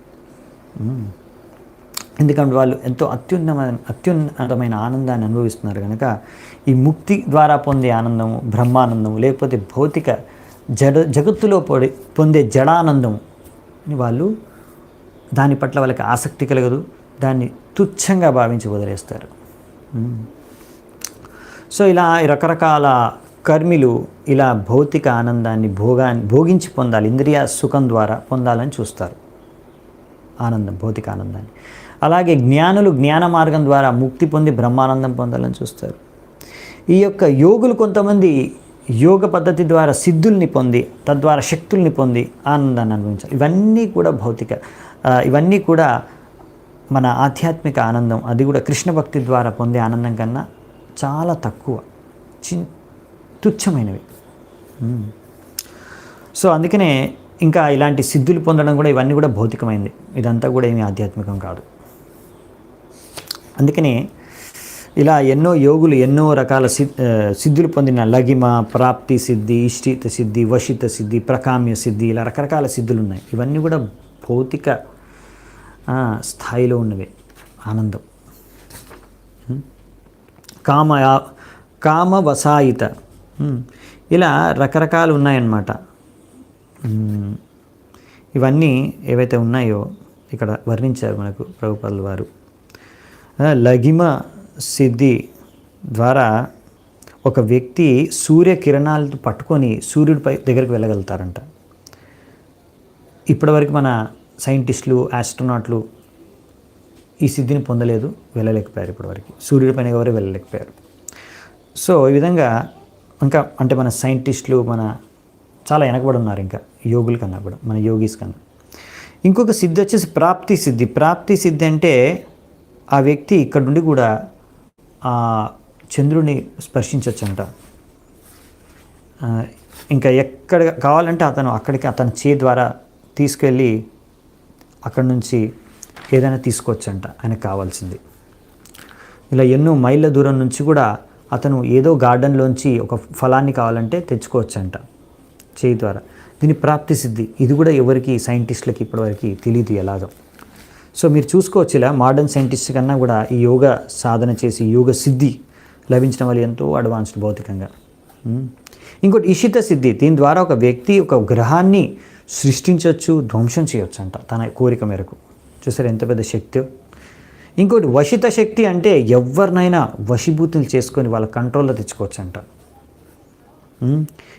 ఎందుకంటే వాళ్ళు ఎంతో అత్యున్నతమైన ఆనందాన్ని అనుభవిస్తున్నారు కనుక ఈ ముక్తి ద్వారా పొందే ఆనందము, బ్రహ్మానందము, లేకపోతే భౌతిక జగత్తులో పొందే జడానందం వాళ్ళు దాని పట్ల వాళ్ళకి ఆసక్తి కలగదు, దాన్ని తుచ్చంగా భావించి వదిలేస్తారు. సో ఇలా రకరకాల కర్మిలు ఇలా భౌతిక ఆనందాన్ని భోగించి పొందాలి, ఇంద్రియ సుఖం ద్వారా పొందాలని చూస్తారు ఆనందం, భౌతిక ఆనందాన్ని. అలాగే జ్ఞానులు జ్ఞాన మార్గం ద్వారా ముక్తి పొంది బ్రహ్మానందం పొందాలని చూస్తారు. ఈ యొక్క యోగులు కొంతమంది యోగ పద్ధతి ద్వారా సిద్ధుల్ని పొంది, తద్వారా శక్తుల్ని పొంది ఆనందాన్ని అనుభవించాలి. ఇవన్నీ కూడా మన ఆధ్యాత్మిక ఆనందం, అది కూడా కృష్ణ భక్తి ద్వారా పొందే ఆనందం కన్నా చాలా తక్కువ. తుచ్చమైనవి. సో అందుకనే ఇంకా ఇలాంటి సిద్ధులు పొందడం కూడా ఇవన్నీ కూడా భౌతికమైంది. ఇదంతా కూడా ఏమీ ఆధ్యాత్మికం కాదు. అందుకనే ఇలా ఎన్నో యోగులు ఎన్నో రకాల సిద్ధులు పొందిన లగిమ, ప్రాప్తి సిద్ధి, ఇష్టిత సిద్ధి, వశిత సిద్ధి, ప్రకామ్య సిద్ధి, ఇలా రకరకాల సిద్ధులు ఉన్నాయి. ఇవన్నీ కూడా భౌతిక స్థాయిలో ఉన్నవి. ఆనందం కామవసాయిత, ఇలా రకరకాలు ఉన్నాయన్నమాట. ఇవన్నీ ఏవైతే ఉన్నాయో ఇక్కడ వర్ణించారు మనకు ప్రభుపాదుల వారు. లగిమ సిద్ధి ద్వారా ఒక వ్యక్తి సూర్యకిరణాలను పట్టుకొని సూర్యుడిపై దగ్గరికి వెళ్ళగలుగుతారంట. ఇప్పటివరకు మన సైంటిస్టులు, ఆస్ట్రోనాట్లు ఈ సిద్ధిని పొందలేదు, వెళ్ళలేకపోయారు. ఇప్పటివరకు సూర్యుడిపైన ఎవరు వెళ్ళలేకపోయారు. సో ఈ విధంగా ఇంకా అంటే మన సైంటిస్టులు చాలా వెనకబడి ఉన్నారు, ఇంకా యోగుల కన్నా కూడా, మన యోగీస్ కన్నా. ఇంకొక సిద్ధి వచ్చేసి ప్రాప్తి సిద్ధి. ప్రాప్తి సిద్ధి అంటే ఆ వ్యక్తి ఇక్కడ నుండి కూడా ఆ చంద్రుడిని స్పర్శించవచ్చంట. ఇంకా ఎక్కడ కావాలంటే అక్కడికి అతని చేయి ద్వారా తీసుకెళ్ళి అక్కడి నుంచి ఏదైనా తీసుకోవచ్చంట ఆయనకు కావాల్సింది. ఇలా ఎన్నో మైళ్ళ దూరం నుంచి కూడా అతను ఏదో గార్డెన్లోంచి ఒక ఫలాన్ని కావాలంటే తెచ్చుకోవచ్చంట చేయి ద్వారా. దీని ప్రాప్తి సిద్ధి. ఇది కూడా ఎవరికి సైంటిస్టులకి ఇప్పటివరకు తెలియదు ఎలాగో. సో మీరు చూసుకోవచ్చు, ఇలా మోడర్న్ సైంటిస్ట్ కన్నా కూడా ఈ యోగ సాధన చేసి యోగ సిద్ధి లభించడం వల్ల ఎంతో అడ్వాన్స్డ్ భౌతికంగా. ఇంకోటి ఇషిత సిద్ధి. దీని ద్వారా ఒక వ్యక్తి ఒక గ్రహాన్ని సృష్టించవచ్చు, ధ్వంసం చేయొచ్చు అంట తన కోరిక మేరకు. చూసారు ఎంత పెద్ద శక్తి. ఇంకోటి వశిత శక్తి అంటే ఎవరినైనా వశీభూతులు చేసుకొని వాళ్ళ కంట్రోల్లో తెచ్చుకోవచ్చు అంట.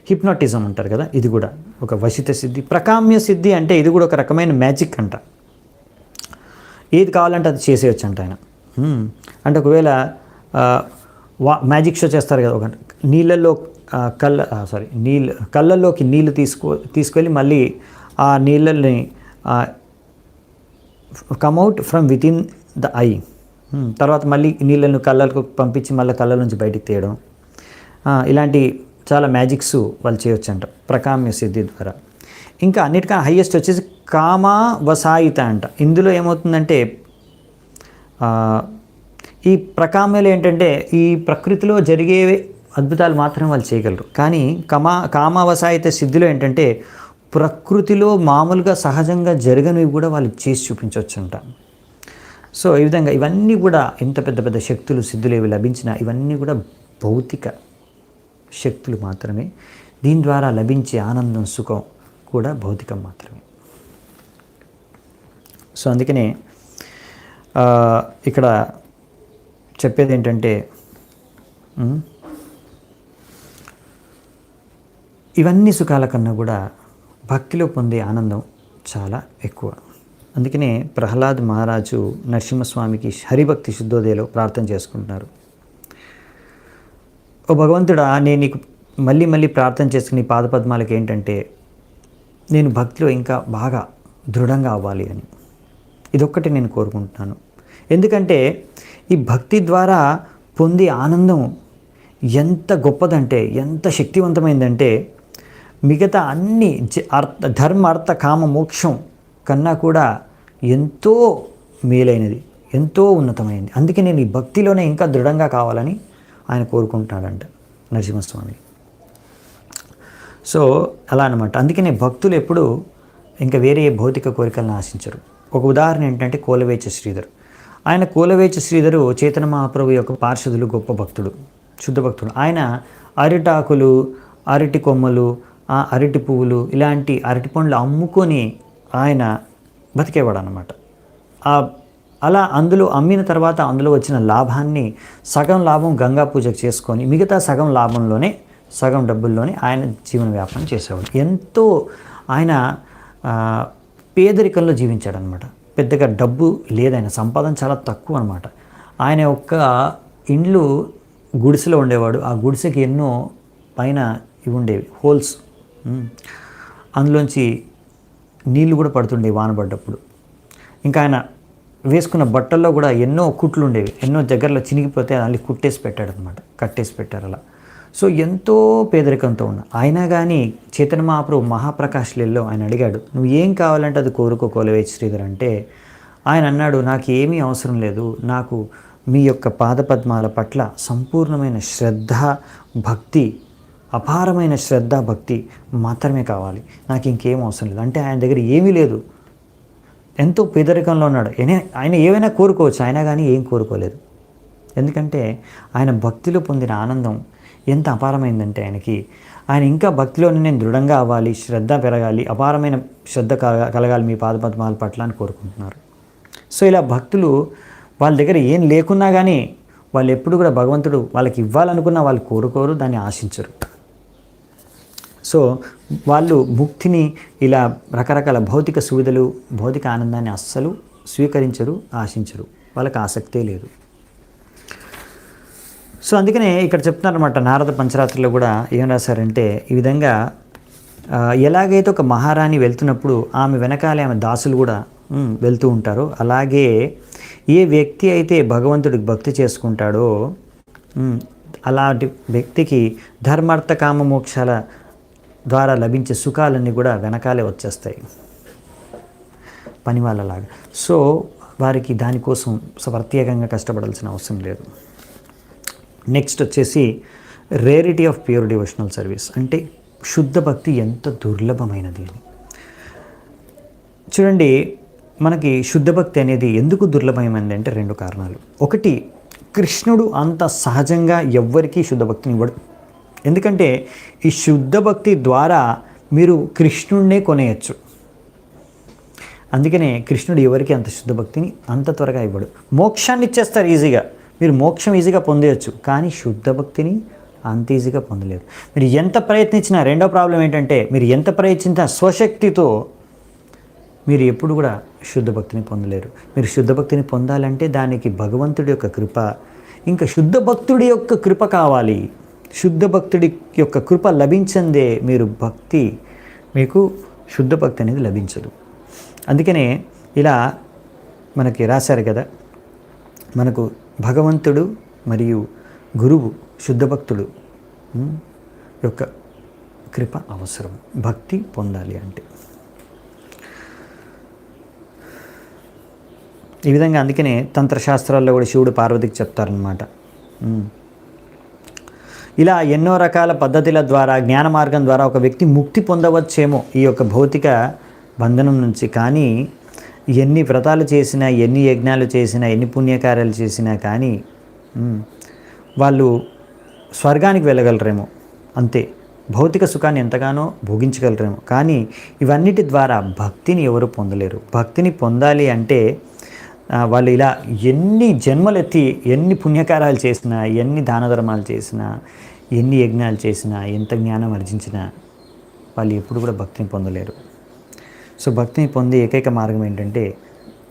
హిప్నాటిజం అంటారు కదా, ఇది కూడా ఒక వశిత సిద్ధి. ప్రకామ్య సిద్ధి అంటే ఇది కూడా ఒక రకమైన మ్యాజిక్ అంట. ఏది కావాలంటే అది చేసేయచ్చు అంట ఆయన. అంటే ఒకవేళ మ్యాజిక్ షో చేస్తారు కదా, ఒక నీళ్ళల్లో కళ్ళల్లోకి నీళ్ళు తీసుకెళ్ళి మళ్ళీ ఆ నీళ్ళని come out from with in the I, తర్వాత మళ్ళీ నీళ్ళను కళ్ళకు పంపించి మళ్ళీ కళ్ళ నుంచి బయటికి తీయడం, ఇలాంటి చాలా మ్యాజిక్స్ వాళ్ళు చేయొచ్చు అంట ప్రకామ్య సిద్ధి ద్వారా. ఇంకా అన్నిటికన్నా హైయెస్ట్ వచ్చేసి కామవసాయిత అంట. ఇందులో ఏమవుతుందంటే ఈ ప్రకామ్యలు ఏంటంటే ఈ ప్రకృతిలో జరిగే అద్భుతాలు మాత్రమే వాళ్ళు చేయగలరు. కానీ కామవసాయిత సిద్ధిలో ఏంటంటే ప్రకృతిలో మామూలుగా సహజంగా జరగనివి కూడా వాళ్ళు చేసి చూపించవచ్చు అంట. సో ఈ విధంగా ఇవన్నీ కూడా ఎంత పెద్ద పెద్ద శక్తులు, సిద్ధులు ఏవి లభించినా ఇవన్నీ కూడా భౌతిక శక్తులు మాత్రమే. దీని ద్వారా లభించే ఆనందం, సుఖం కూడా భౌతికం మాత్రమే. సో అందుకనే ఇక్కడ చెప్పేది ఏంటంటే ఇవన్నీ సుఖాల కన్నా కూడా భక్తిలో పొందే ఆనందం చాలా ఎక్కువ. అందుకనే ప్రహ్లాద్ మహారాజు నరసింహస్వామికి హరిభక్తి శుద్ధోదయలో ప్రార్థన చేసుకుంటున్నారు. ఓ భగవంతుడా, నేను నీకు మళ్ళీ మళ్ళీ ప్రార్థన చేసుకుని పాదపద్మాలకి ఏంటంటే నేను భక్తిలో ఇంకా బాగా దృఢంగా అవ్వాలి అని. ఇదొక్కటి నేను కోరుకుంటున్నాను. ఎందుకంటే ఈ భక్తి ద్వారా పొందే ఆనందం ఎంత గొప్పదంటే, ఎంత శక్తివంతమైందంటే మిగతా అన్ని ధర్మ, అర్థ, కామ, మోక్షం కన్నా కూడా ఎంతో మేలైనది, ఎంతో ఉన్నతమైనది. అందుకే నేను ఈ భక్తిలోనే ఇంకా దృఢంగా కావాలని ఆయన కోరుకుంటున్నాడంట నరసింహస్వామి. సో అలా అనమాట. అందుకనే భక్తులు ఎప్పుడు ఇంకా వేరే భౌతిక కోరికలను ఆశించరు. ఒక ఉదాహరణ ఏంటంటే కోలవేచ శ్రీధర్. ఆయన కోలవేచ శ్రీధరు చైతన్య మహాప్రభు యొక్క పార్షదులు, గొప్ప భక్తుడు, శుద్ధ భక్తుడు. ఆయన అరిటాకులు, అరటి కొమ్మలు, అరటి పువ్వులు, ఇలాంటి అరటి పండ్లు అమ్ముకొని ఆయన బతికేవాడు అన్నమాట. అలా అందులో అమ్మిన తర్వాత అందులో వచ్చిన లాభాన్ని సగం లాభం గంగా పూజకు చేసుకొని మిగతా సగం లాభంలోనే, సగం డబ్బుల్లోనే ఆయన జీవన వ్యాపనం చేసేవాడు. ఎంతో ఆయన పేదరికంలో జీవించాడనమాట. పెద్దగా డబ్బు లేదాయన, సంపాదన చాలా తక్కువ అనమాట. ఆయన యొక్క ఇండ్లు గుడిసెలో ఉండేవాడు. ఆ గుడిసెకి ఎన్నో పైన ఇవి ఉండేవి, హోల్స్. అందులోంచి నీళ్ళు కూడా పడుతుండేవి వాన పడ్డప్పుడు. ఇంకా ఆయన వేసుకున్న బట్టల్లో కూడా ఎన్నో కుట్లు ఉండేవి. ఎన్నో దగ్గరలో చినిగిపోతే అల్లి కుట్టేసి పెట్టాడు అనమాట, కట్టేసి పెట్టారు అలా. సో ఎంతో పేదరికంతో ఉన్న అయినా కానీ చైతన్య మహాప్రభు మహాప్రకాష్ లీలలో ఆయన అడిగాడు, నువ్వు ఏం కావాలంటే అది కోరుకో కోలవేటి శ్రీధర్ అంటే ఆయన అన్నాడు, నాకు ఏమీ అవసరం లేదు, నాకు మీ యొక్క పాదపద్మాల పట్ల సంపూర్ణమైన శ్రద్ధ భక్తి, అపారమైన శ్రద్ధ భక్తి మాత్రమే కావాలి, నాకు ఇంకేం అవసరం లేదు. అంటే ఆయన దగ్గర ఏమీ లేదు, ఎంతో పేదరికంలో ఉన్నాడు. ఆయన ఏమైనా కోరుకోవచ్చు, అయినా కానీ ఏం కోరుకోలేదు. ఎందుకంటే ఆయన భక్తిలో పొందిన ఆనందం ఎంత అపారమైందంటే ఆయన ఇంకా భక్తిలోనే నేను దృఢంగా అవ్వాలి, శ్రద్ధ పెరగాలి, అపారమైన శ్రద్ధ కలగాలి మీ పాదపద్మాల పట్ల అని కోరుకుంటున్నారు. సో ఇలా భక్తులు వాళ్ళ దగ్గర ఏం లేకున్నా కానీ వాళ్ళు ఎప్పుడు కూడా భగవంతుడు వాళ్ళకి ఇవ్వాలనుకున్నా వాళ్ళు కోరుకోరు, దాన్ని ఆశించరు. సో వాళ్ళు ముక్తిని ఇలా రకరకాల భౌతిక సువిధలు, భౌతిక ఆనందాన్ని అస్సలు స్వీకరించరు, ఆశించరు, వాళ్ళకి ఆసక్తే లేదు. సో అందుకనే ఇక్కడ చెప్తున్నారన్నమాట, నారద పంచరాత్రిలో కూడా ఏం రాశారంటే ఈ విధంగా, ఎలాగైతే ఒక మహారాణి వెళ్తున్నప్పుడు ఆమె వెనకాలే ఆమె దాసులు కూడా వెళ్తూ ఉంటారో, అలాగే ఏ వ్యక్తి అయితే భగవంతుడికి భక్తి చేసుకుంటాడో అలాంటి వ్యక్తికి ధర్మార్థ కామ మోక్షాల ద్వారా లభించే సుఖాలన్నీ కూడా వెనకాలే వచ్చేస్తాయి పని వాళ్ళలాగా. సో వారికి దానికోసం ప్రత్యేకంగా కష్టపడాల్సిన అవసరం లేదు. నెక్స్ట్ వచ్చేసి rarity of pure devotional service, అంటే శుద్ధ భక్తి ఎంత దుర్లభమైనది. చూడండి, మనకి శుద్ధ భక్తి అనేది ఎందుకు దుర్లభమైంది అంటే 2 కారణాలు. ఒకటి, కృష్ణుడు అంత సహజంగా ఎవ్వరికీ శుద్ధ భక్తిని ఇవ్వడు. ఎందుకంటే ఈ శుద్ధ భక్తి ద్వారా మీరు కృష్ణుడినే కొనేయచ్చు. అందుకనే కృష్ణుడు ఎవరికి అంత శుద్ధ భక్తిని అంత త్వరగా ఇవ్వడు. మోక్షాన్ని ఇచ్చేస్తారు ఈజీగా, మీరు మోక్షం ఈజీగా పొందేయచ్చు, కానీ శుద్ధ భక్తిని అంత ఈజీగా పొందలేరు. మీరు ఎంత ప్రయత్నించినా, రెండో ప్రాబ్లం ఏంటంటే మీరు ఎంత ప్రయత్నించినా స్వశక్తితో మీరు ఎప్పుడు కూడా శుద్ధ భక్తిని పొందలేరు. మీరు శుద్ధ భక్తిని పొందాలంటే దానికి భగవంతుడి యొక్క కృప, ఇంకా శుద్ధ భక్తుడి యొక్క కృప కావాలి. శుద్ధ భక్తుడి యొక్క కృప లభించందే మీకు శుద్ధ భక్తి అనేది లభించదు. అందుకనే ఇలా మనకి రాశారు కదా, మనకు భగవంతుడు మరియు గురువు శుద్ధ భక్తుడు యొక్క కృప అవసరం భక్తి పొందాలి అంటే. ఈ విధంగా అందుకనే తంత్రశాస్త్రాల్లో కూడా శివుడు పార్వతికి చెప్తారనమాట, ఇలా ఎన్నో రకాల పద్ధతుల ద్వారా జ్ఞాన మార్గం ద్వారా ఒక వ్యక్తి ముక్తి పొందవచ్చేమో ఈ యొక్క భౌతిక బంధనం నుంచి. కానీ ఎన్ని వ్రతాలు చేసినా, ఎన్ని యజ్ఞాలు చేసినా, ఎన్ని పుణ్యకార్యాలు చేసినా కానీ వాళ్ళు స్వర్గానికి వెళ్ళగలరేమో అంతే, భౌతిక సుఖాన్ని ఎంతగానో భోగించగలరేమో, కానీ ఇవన్నిటి ద్వారా భక్తిని ఎవరు పొందలేరు. భక్తిని పొందాలి అంటే వాళ్ళు ఇలా ఎన్ని జన్మలెత్తి ఎన్ని పుణ్యకార్యాలు చేసినా, ఎన్ని దాన ధర్మాలు చేసినా, ఎన్ని యజ్ఞాలు చేసినా, ఎంత జ్ఞానం ఆర్జించినా వాళ్ళు ఎప్పుడు కూడా భక్తిని పొందలేరు. సో భక్తిని పొందే ఏకైక మార్గం ఏంటంటే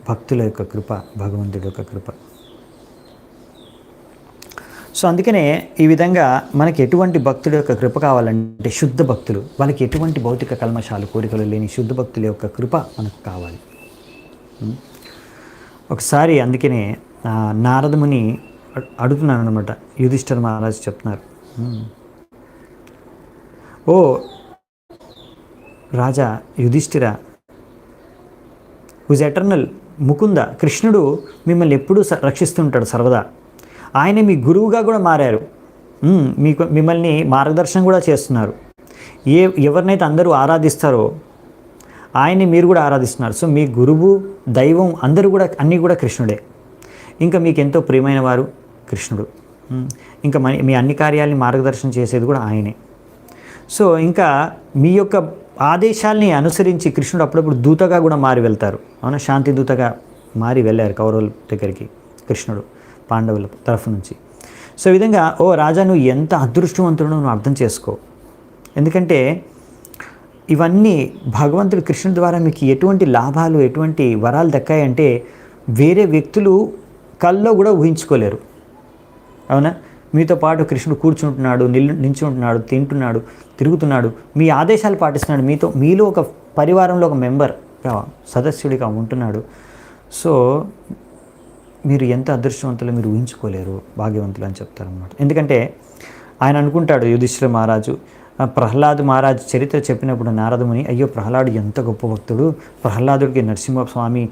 భక్తుల యొక్క కృప, భగవంతుడి యొక్క కృప. సో అందుకనే ఈ విధంగా మనకి ఎటువంటి భక్తుడి యొక్క కృప కావాలంటే శుద్ధ భక్తులు, వాళ్ళకి ఎటువంటి భౌతిక కల్మషాలు కోరికలు లేని శుద్ధ భక్తుల యొక్క కృప మనకు కావాలి. ఒకసారి అందుకనే నారదముని అడుగుతున్నాను అనమాట, యుధిష్ఠిర మహారాజు చెప్తున్నారు, ఓ రాజా యుధిష్ఠిర, హుజ్ ఎటర్నల్ ముకుంద, కృష్ణుడు మిమ్మల్ని ఎప్పుడూ రక్షిస్తుంటాడు సర్వదా, ఆయన మీ గురువుగా కూడా మారారు, మిమ్మల్ని మార్గదర్శనం కూడా చేస్తున్నారు, ఎవరినైతే అందరూ ఆరాధిస్తారో ఆయన్ని మీరు కూడా ఆరాధిస్తున్నారు. సో మీ గురువు, దైవం అందరూ కూడా అన్నీ కూడా కృష్ణుడే. ఇంకా మీకు ఎంతో ప్రియమైన వారు కృష్ణుడు, ఇంకా మీ అన్ని కార్యాలని మార్గదర్శనం చేసేది కూడా ఆయనే. సో ఇంకా మీ యొక్క ఆదేశాల్ని అనుసరించి కృష్ణుడు అప్పుడప్పుడు దూతగా కూడా మారి వెళ్తారు. అవునా, శాంతి దూతగా మారి వెళ్ళారు కౌరవుల దగ్గరికి కృష్ణుడు పాండవుల తరఫు నుంచి. సో ఈ విధంగా ఓ రాజా, నువ్వు ఎంత అదృష్టవంతుడు నువ్వు అర్థం చేసుకో. ఎందుకంటే ఇవన్నీ భగవంతుడు కృష్ణుడి ద్వారా మీకు ఎటువంటి లాభాలు, ఎటువంటి వరాలు దక్కాయంటే వేరే వ్యక్తులు కల్లో కూడా ఊహించుకోలేరు. అవునా, మీతో పాటు కృష్ణుడు కూర్చుంటున్నాడు, నించుంటున్నాడు, తింటున్నాడు, తిరుగుతున్నాడు, మీ ఆదేశాలు పాటిస్తున్నాడు, మీలో ఒక పరివారంలో ఒక మెంబర్గా, సదస్యుడిగా ఉంటున్నాడు. సో మీరు ఎంత అదృష్టవంతులు మీరు ఊహించుకోలేరు, భాగ్యవంతులు అని చెప్తారన్నమాట. ఎందుకంటే ఆయన అనుకుంటాడు యుధిష్ఠిర మహారాజు, ప్రహ్లాద్ మహారాజ్ చరిత్ర చెప్పినప్పుడు నారదముని, అయ్యో ప్రహ్లాడు ఎంత గొప్ప భక్తుడు, ప్రహ్లాదుడికి నరసింహస్వామి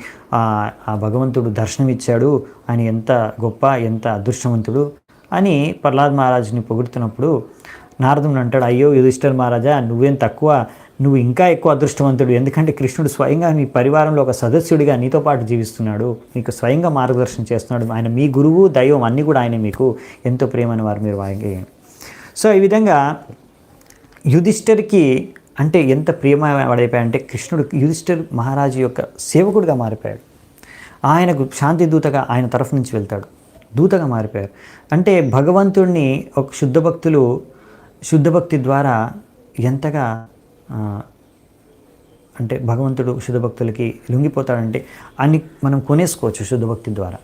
ఆ భగవంతుడు దర్శనమిచ్చాడు, ఆయన ఎంత గొప్ప, ఎంత అదృష్టవంతుడు అని ప్రహ్లాద్ మహారాజుని పొగుడుతున్నప్పుడు నారదుని అంటాడు, అయ్యో యుధిష్ఠిర మహారాజా, నువ్వేం తక్కువ, నువ్వు ఇంకా ఎక్కువ అదృష్టవంతుడు, ఎందుకంటే కృష్ణుడు స్వయంగా మీ పరివారంలో ఒక సదస్యుడిగా నీతో పాటు జీవిస్తున్నాడు, మీకు స్వయంగా మార్గదర్శనం చేస్తున్నాడు, ఆయన మీ గురువు దైవం అన్నీ కూడా ఆయన, మీకు ఎంతో ప్రేమని వారు మీరు వాగే. సో ఈ విధంగా యుధిష్ఠిర్కి అంటే ఎంత ప్రియమైపోయాడంటే కృష్ణుడు యుధిష్ఠిర్ మహారాజు యొక్క సేవకుడిగా మారిపోయాడు. ఆయనకు శాంతి దూతగా ఆయన తరఫు నుంచి వెళ్తాడు, దూతగా మారిపోయారు. అంటే భగవంతుడిని ఒక శుద్ధ భక్తి ద్వారా ఎంతగా అంటే భగవంతుడు శుద్ధ భక్తులకి లొంగిపోతాడంటే అన్ని మనం కొనేసుకోవచ్చు శుద్ధ భక్తి ద్వారా.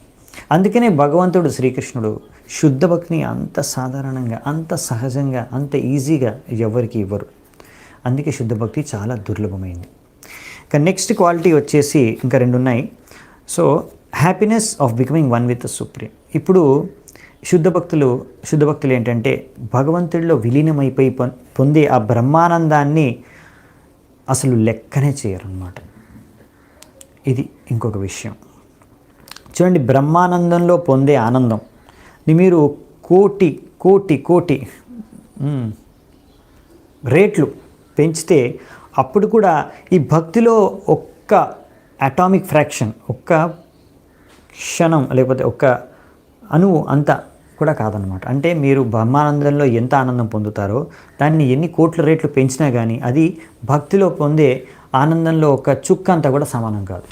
అందుకనే భగవంతుడు శ్రీకృష్ణుడు శుద్ధ భక్తిని అంత సాధారణంగా, అంత సహజంగా, అంత ఈజీగా ఎవరికి ఇవ్వరు. అందుకే శుద్ధ భక్తి చాలా దుర్లభమైంది. ఇంకా నెక్స్ట్ క్వాలిటీ వచ్చేసి ఇంకా 2 ఉన్నాయి. So happiness of becoming one with the supreme. ఇప్పుడు శుద్ధ భక్తులు ఏంటంటే భగవంతుడిలో విలీనమైపోయి పొందే ఆ బ్రహ్మానందాన్ని అసలు లెక్కనే చేయరన్నమాట. ఇది ఇంకొక విషయం. చూడండి, బ్రహ్మానందంలో పొందే ఆనందం మీరు కోటి కోటి కోటి రేట్లు పెంచితే అప్పుడు కూడా ఈ భక్తిలో ఒక్క అటామిక్ ఫ్రాక్షన్, ఒక్క క్షణం లేకపోతే ఒక్క అణువు అంత కూడా కాదనమాట. అంటే మీరు బ్రహ్మానందంలో ఎంత ఆనందం పొందుతారో దాన్ని ఎన్ని కోట్ల రేట్లు పెంచినా కానీ అది భక్తిలో పొందే ఆనందంలో ఒక చుక్క అంతా కూడా సమానం కాదు.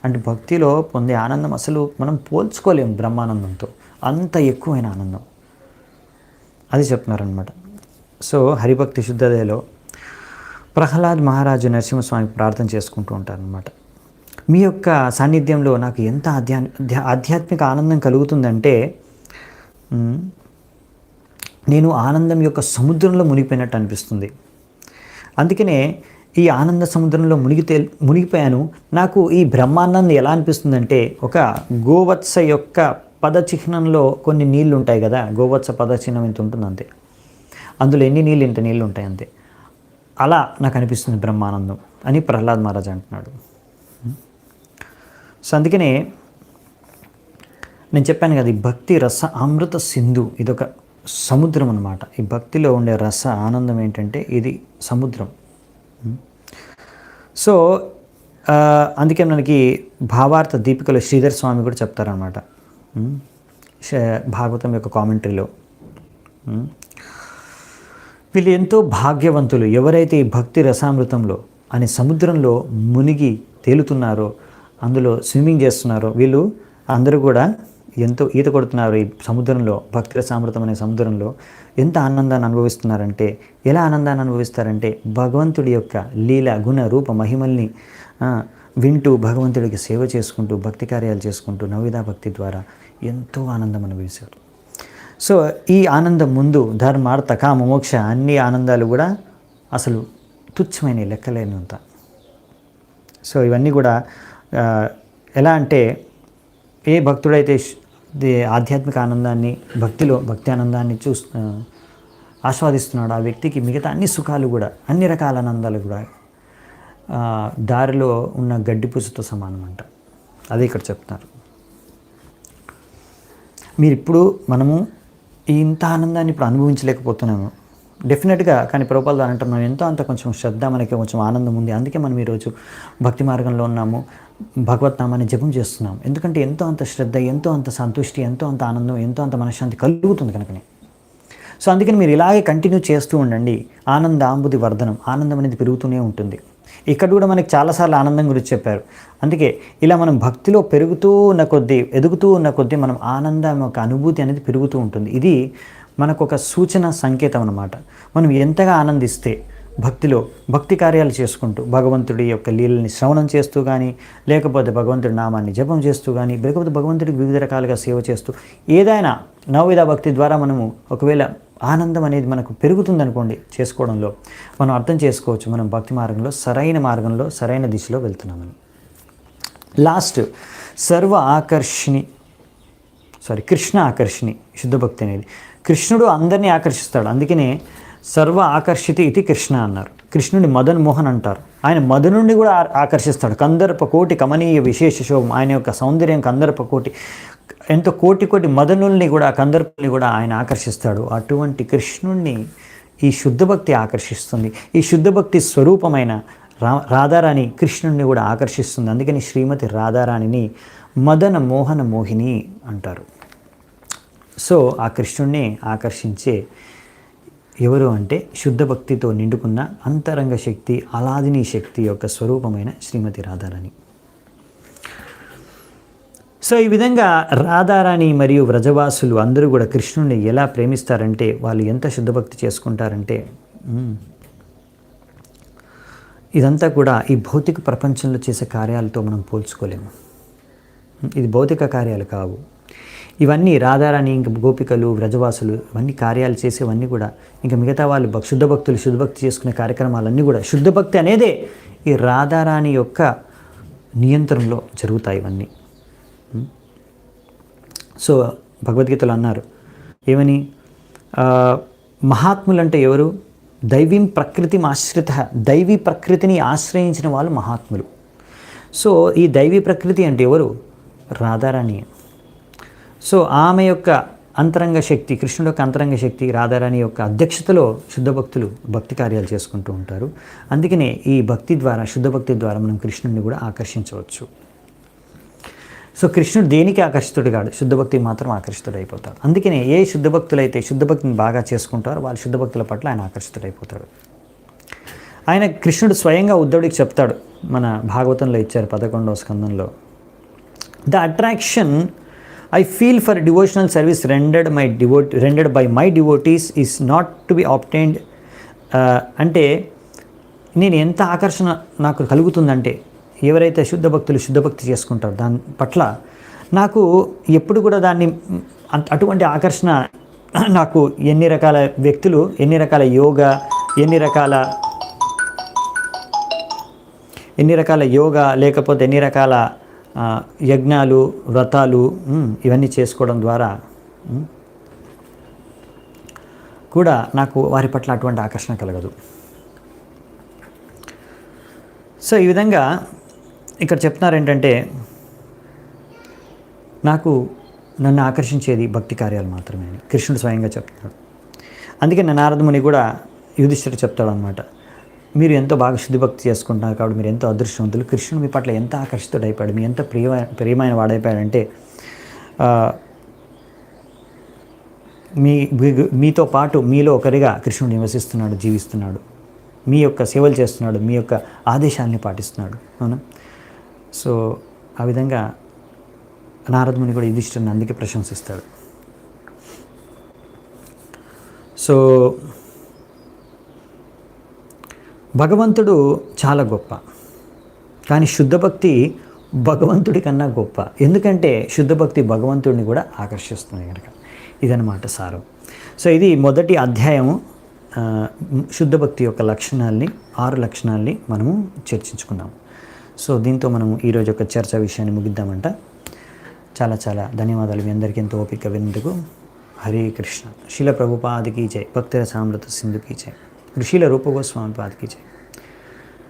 అంటే భక్తిలో పొందే ఆనందం అసలు మనం పోల్చుకోలేము బ్రహ్మానందంతో, అంత ఎక్కువైన ఆనందం అది చెప్తున్నారనమాట. సో హరిభక్తి శుద్ధదయలో ప్రహ్లాద్ మహారాజు నరసింహస్వామికి ప్రార్థన చేసుకుంటూ ఉంటారనమాట. మీ యొక్క సాన్నిధ్యంలో నాకు ఎంత ఆధ్యాత్మిక ఆనందం కలుగుతుందంటే నేను ఆనందం యొక్క సముద్రంలో మునిగిపోయినట్టు అనిపిస్తుంది. అందుకనే ఈ ఆనంద సముద్రంలో మునిగిపోయాను. నాకు ఈ బ్రహ్మానందం ఎలా అనిపిస్తుందంటే ఒక గోవత్స యొక్క పదచిహ్నంలో కొన్ని నీళ్ళు ఉంటాయి కదా, గోవత్స పదచిహ్నం ఇంత ఉంటుంది అంతే, అందులో ఎన్ని నీళ్ళు ఇంత నీళ్ళు ఉంటాయి అంతే, అలా నాకు అనిపిస్తుంది బ్రహ్మానందం అని ప్రహ్లాద్ మహారాజ్ అంటున్నాడు. సో అందుకనే నేను చెప్పాను కదా, ఈ భక్తి రస అమృత సింధు ఇదొక సముద్రం అన్నమాట. ఈ భక్తిలో ఉండే రస ఆనందం ఏంటంటే ఇది సముద్రం. సో అందుకే మనకి భావార్థ దీపికలో శ్రీధర్ స్వామి కూడా చెప్తారనమాట భాగవతం యొక్క కామెంటరీలో, వీళ్ళు ఎంతో భాగ్యవంతులు ఎవరైతే ఈ భక్తి రసామృతంలో అనే సముద్రంలో మునిగి తేలుతున్నారో, అందులో స్విమ్మింగ్ చేస్తున్నారో, వీళ్ళు అందరూ కూడా ఎంతో ఈత కొడుతున్నారు ఈ సముద్రంలో, భక్తి రసామృతం అనే సముద్రంలో ఎంత ఆనందాన్ని అనుభవిస్తున్నారంటే, ఎలా ఆనందాన్ని అనుభవిస్తారంటే భగవంతుడి యొక్క లీల గుణ రూప మహిమల్ని వింటూ భగవంతుడికి సేవ చేసుకుంటూ భక్తి కార్యాలు చేసుకుంటూ నవవిధా భక్తి ద్వారా ఎంతో ఆనందం అనుభవిస్తారు. సో ఈ ఆనందం ముందు ధర్మార్థ కామ మోక్ష అన్ని ఆనందాలు కూడా అసలు తుచ్చమైన లెక్కలేనంత. సో ఇవన్నీ కూడా ఎలా అంటే ఏ భక్తుడైతే ఆధ్యాత్మిక ఆనందాన్ని భక్తి ఆనందాన్ని ఆస్వాదిస్తున్నాడు ఆ వ్యక్తికి మిగతా అన్ని సుఖాలు కూడా, అన్ని రకాల ఆనందాలు కూడా దారిలో ఉన్న గడ్డిపూసతో సమానం అంట. అదే ఇక్కడ చెప్తున్నారు. మనము ఇంత ఆనందాన్ని ఇప్పుడు అనుభవించలేకపోతున్నాము డెఫినెట్గా, కానీ ప్రభుపాదులు అంటున్నాం ఎంతో అంత కొంచెం శ్రద్ధ, మనకి కొంచెం ఆనందం ఉంది, అందుకే మనం ఈరోజు భక్తి మార్గంలో ఉన్నాము, భగవద్నామాన్ని జపం చేస్తున్నాం. ఎందుకంటే ఎంతో అంత శ్రద్ధ, ఎంతో అంత సంతుష్టి, ఎంతో అంత ఆనందం, ఎంతో అంత మనశ్శాంతి కలుగుతుంది కనుకనే. సో అందుకని మీరు ఇలాగే కంటిన్యూ చేస్తూ ఉండండి. ఆనందాంబుది వర్ధనం, ఆనందం అనేది పెరుగుతూనే ఉంటుంది. ఇక్కడ కూడా మనకి చాలాసార్లు ఆనందం గురించి చెప్పారు. అందుకే ఇలా మనం భక్తిలో పెరుగుతూ ఉన్న కొద్దీ, ఎదుగుతూ ఉన్న కొద్దీ మనం ఆనందం యొక్క అనుభూతి అనేది పెరుగుతూ ఉంటుంది. ఇది మనకు ఒక సూచన సంకేతం అన్నమాట. మనం ఎంతగా ఆనందిస్తే భక్తిలో భక్తి కార్యాలు చేసుకుంటూ భగవంతుడి యొక్క లీలని శ్రవణం చేస్తూ కానీ, లేకపోతే భగవంతుడి నామాన్ని జపం చేస్తూ కానీ, లేకపోతే భగవంతుడికి వివిధ రకాలుగా సేవ చేస్తూ ఏదైనా నవవిధ భక్తి ద్వారా మనము ఒకవేళ ఆనందం అనేది మనకు పెరుగుతుందనుకోండి చేసుకోవడంలో, మనం అర్థం చేసుకోవచ్చు మనం భక్తి మార్గంలో సరైన దిశలో వెళ్తున్నామని. లాస్ట్ కృష్ణ ఆకర్షిణి శుద్ధ భక్తి అనేది కృష్ణుడు అందరినీ ఆకర్షిస్తాడు. అందుకనే సర్వ ఆకర్షితి ఇది కృష్ణ అన్నారు. కృష్ణుడి మదన్ మోహన్ అంటారు. ఆయన మదనుడిని కూడా ఆకర్షిస్తాడు. కందర్ప కోటి కమనీయ విశేష శోభం, ఆయన యొక్క సౌందర్యం కందర్ప కోటి, ఎంతో కోటి కోటి మదనుల్ని కూడా, కందర్పుల్ని కూడా ఆయన ఆకర్షిస్తాడు. అటువంటి కృష్ణుణ్ణి ఈ శుద్ధ భక్తి ఆకర్షిస్తుంది. ఈ శుద్ధ భక్తి స్వరూపమైన రాధారాణి కృష్ణుణ్ణి కూడా ఆకర్షిస్తుంది. అందుకని శ్రీమతి రాధారాణిని మదన మోహన మోహిని అంటారు. సో ఆ కృష్ణుణ్ణి ఆకర్షించే ఎవరు అంటే శుద్ధ భక్తితో నిండుకున్న అంతరంగ శక్తి, అలాదిని శక్తి యొక్క స్వరూపమైన శ్రీమతి రాధారాణి. సో ఈ విధంగా రాధారాణి మరియు వ్రజవాసులు అందరూ కూడా కృష్ణుడిని ఎలా ప్రేమిస్తారంటే, వాళ్ళు ఎంత శుద్ధభక్తి చేసుకుంటారంటే, ఇదంతా కూడా ఈ భౌతిక ప్రపంచంలో చేసే కార్యాలతో మనం పోల్చుకోలేము. ఇది భౌతిక కార్యాలు కావు. ఇవన్నీ రాధారాణి, ఇంకా గోపికలు, వ్రజవాసులు ఇవన్నీ కార్యాలు చేసేవన్నీ కూడా, ఇంకా మిగతా వాళ్ళు శుద్ధభక్తులు శుద్ధభక్తి చేసుకునే కార్యక్రమాలన్నీ కూడా, శుద్ధభక్తి అనేదే ఈ రాధారాణి యొక్క నియంత్రణలో జరుగుతాయి ఇవన్నీ. సో భగవద్గీతలో అన్నారు ఏమని, మహాత్ములంటే ఎవరు? దైవీం ప్రకృతిం ఆశ్రిత, దైవీ ప్రకృతిని ఆశ్రయించిన వాళ్ళు మహాత్ములు. సో ఈ దైవీ ప్రకృతి అంటే ఎవరు? రాధారాణి. సో ఆమె యొక్క అంతరంగ శక్తి, కృష్ణుడు యొక్క అంతరంగ శక్తి రాధారాణి యొక్క అధ్యక్షతలో శుద్ధ భక్తులు భక్తి కార్యాలు చేసుకుంటూ ఉంటారు. అందుకనే ఈ భక్తి ద్వారా, శుద్ధ భక్తి ద్వారా మనం కృష్ణుడిని కూడా ఆకర్షించవచ్చు. సో కృష్ణుడు దేనికి ఆకర్షితుడు కాడు, శుద్ధ భక్తికి మాత్రం ఆకర్షితుడైపోతాడు. అందుకనే ఏ శుద్ధ భక్తులైతే శుద్ధ భక్తిని బాగా చేసుకుంటారో వాళ్ళ శుద్ధ భక్తుల పట్ల ఆయన ఆకర్షితుడైపోతాడు. ఆయన కృష్ణుడు స్వయంగా ఉద్ధవుడికి చెప్తాడు, మన భాగవతంలో ఇచ్చారు 11వ స్కందంలో, the attraction I feel for devotional service rendered by my devotees is not to be obtained. అంటే నేను ఎంత ఆకర్షణ నాకు కలుగుతుందంటే, ఎవరైతే శుద్ధ భక్తులు శుద్ధ భక్తి చేసుకుంటారో దాని పట్ల నాకు ఎప్పుడు కూడా దాన్ని అటువంటి ఆకర్షణ నాకు ఎన్ని రకాల వ్యక్తులు, ఎన్ని రకాల యోగా, ఎన్ని రకాల యోగా లేకపోతే ఎన్ని రకాల యజ్ఞాలు, వ్రతాలు ఇవన్నీ చేసుకోవడం ద్వారా కూడా నాకు వారి పట్ల అటువంటి ఆకర్షణ కలగదు. సో ఈ విధంగా ఇక్కడ చెప్తున్నారు ఏంటంటే, నన్ను ఆకర్షించేది భక్తి కార్యాలు మాత్రమే అని కృష్ణుడు స్వయంగా చెప్తున్నాడు. అందుకే నారద ముని కూడా యుధిష్ఠిరుడు చెప్తాడు అనమాట, మీరు ఎంతో బాగా శుద్ధిభక్తి చేసుకుంటున్నారు కాబట్టి మీరు ఎంతో అదృష్టవంతులు, కృష్ణుడు మీ పట్ల ఎంత ఆకర్షితుడైపోయాడు, మీ ఎంత ప్రియమైన వాడైపోయాడంటే, మీతో పాటు మీలో ఒకరిగా కృష్ణుడు నివసిస్తున్నాడు, జీవిస్తున్నాడు, మీ యొక్క సేవలు చేస్తున్నాడు, మీ యొక్క ఆదేశాలని పాటిస్తున్నాడు. అవునా? సో ఆ విధంగా నారదముని కూడా యుధిష్ఠిరుని అందుకే ప్రశంసిస్తాడు. సో భగవంతుడు చాలా గొప్ప, కానీ శుద్ధ భక్తి భగవంతుడి కన్నా గొప్ప. ఎందుకంటే శుద్ధ భక్తి భగవంతుడిని కూడా ఆకర్షిస్తుంది కనుక. ఇదన్నమాట సారం. సో ఇది మొదటి అధ్యాయము. శుద్ధ భక్తి యొక్క లక్షణాలని, 6 లక్షణాలని మనము చర్చించుకున్నాము. సో దీంతో మనము ఈరోజు యొక్క చర్చా విషయాన్ని ముగిద్దామంట. చాలా చాలా ధన్యవాదాలు మీ అందరికీ ఎంతో ఓపిక విన్నందుకు. హరే కృష్ణ. శీల ప్రభుపాదికి జై, భక్తిరసామృత సింధుకి జై, ऋषिल रूप गोस्वामी पाद की जय।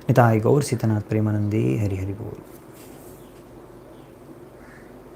निताय गौर सीतनाथ प्रेमानंदी हरि हरि बोल।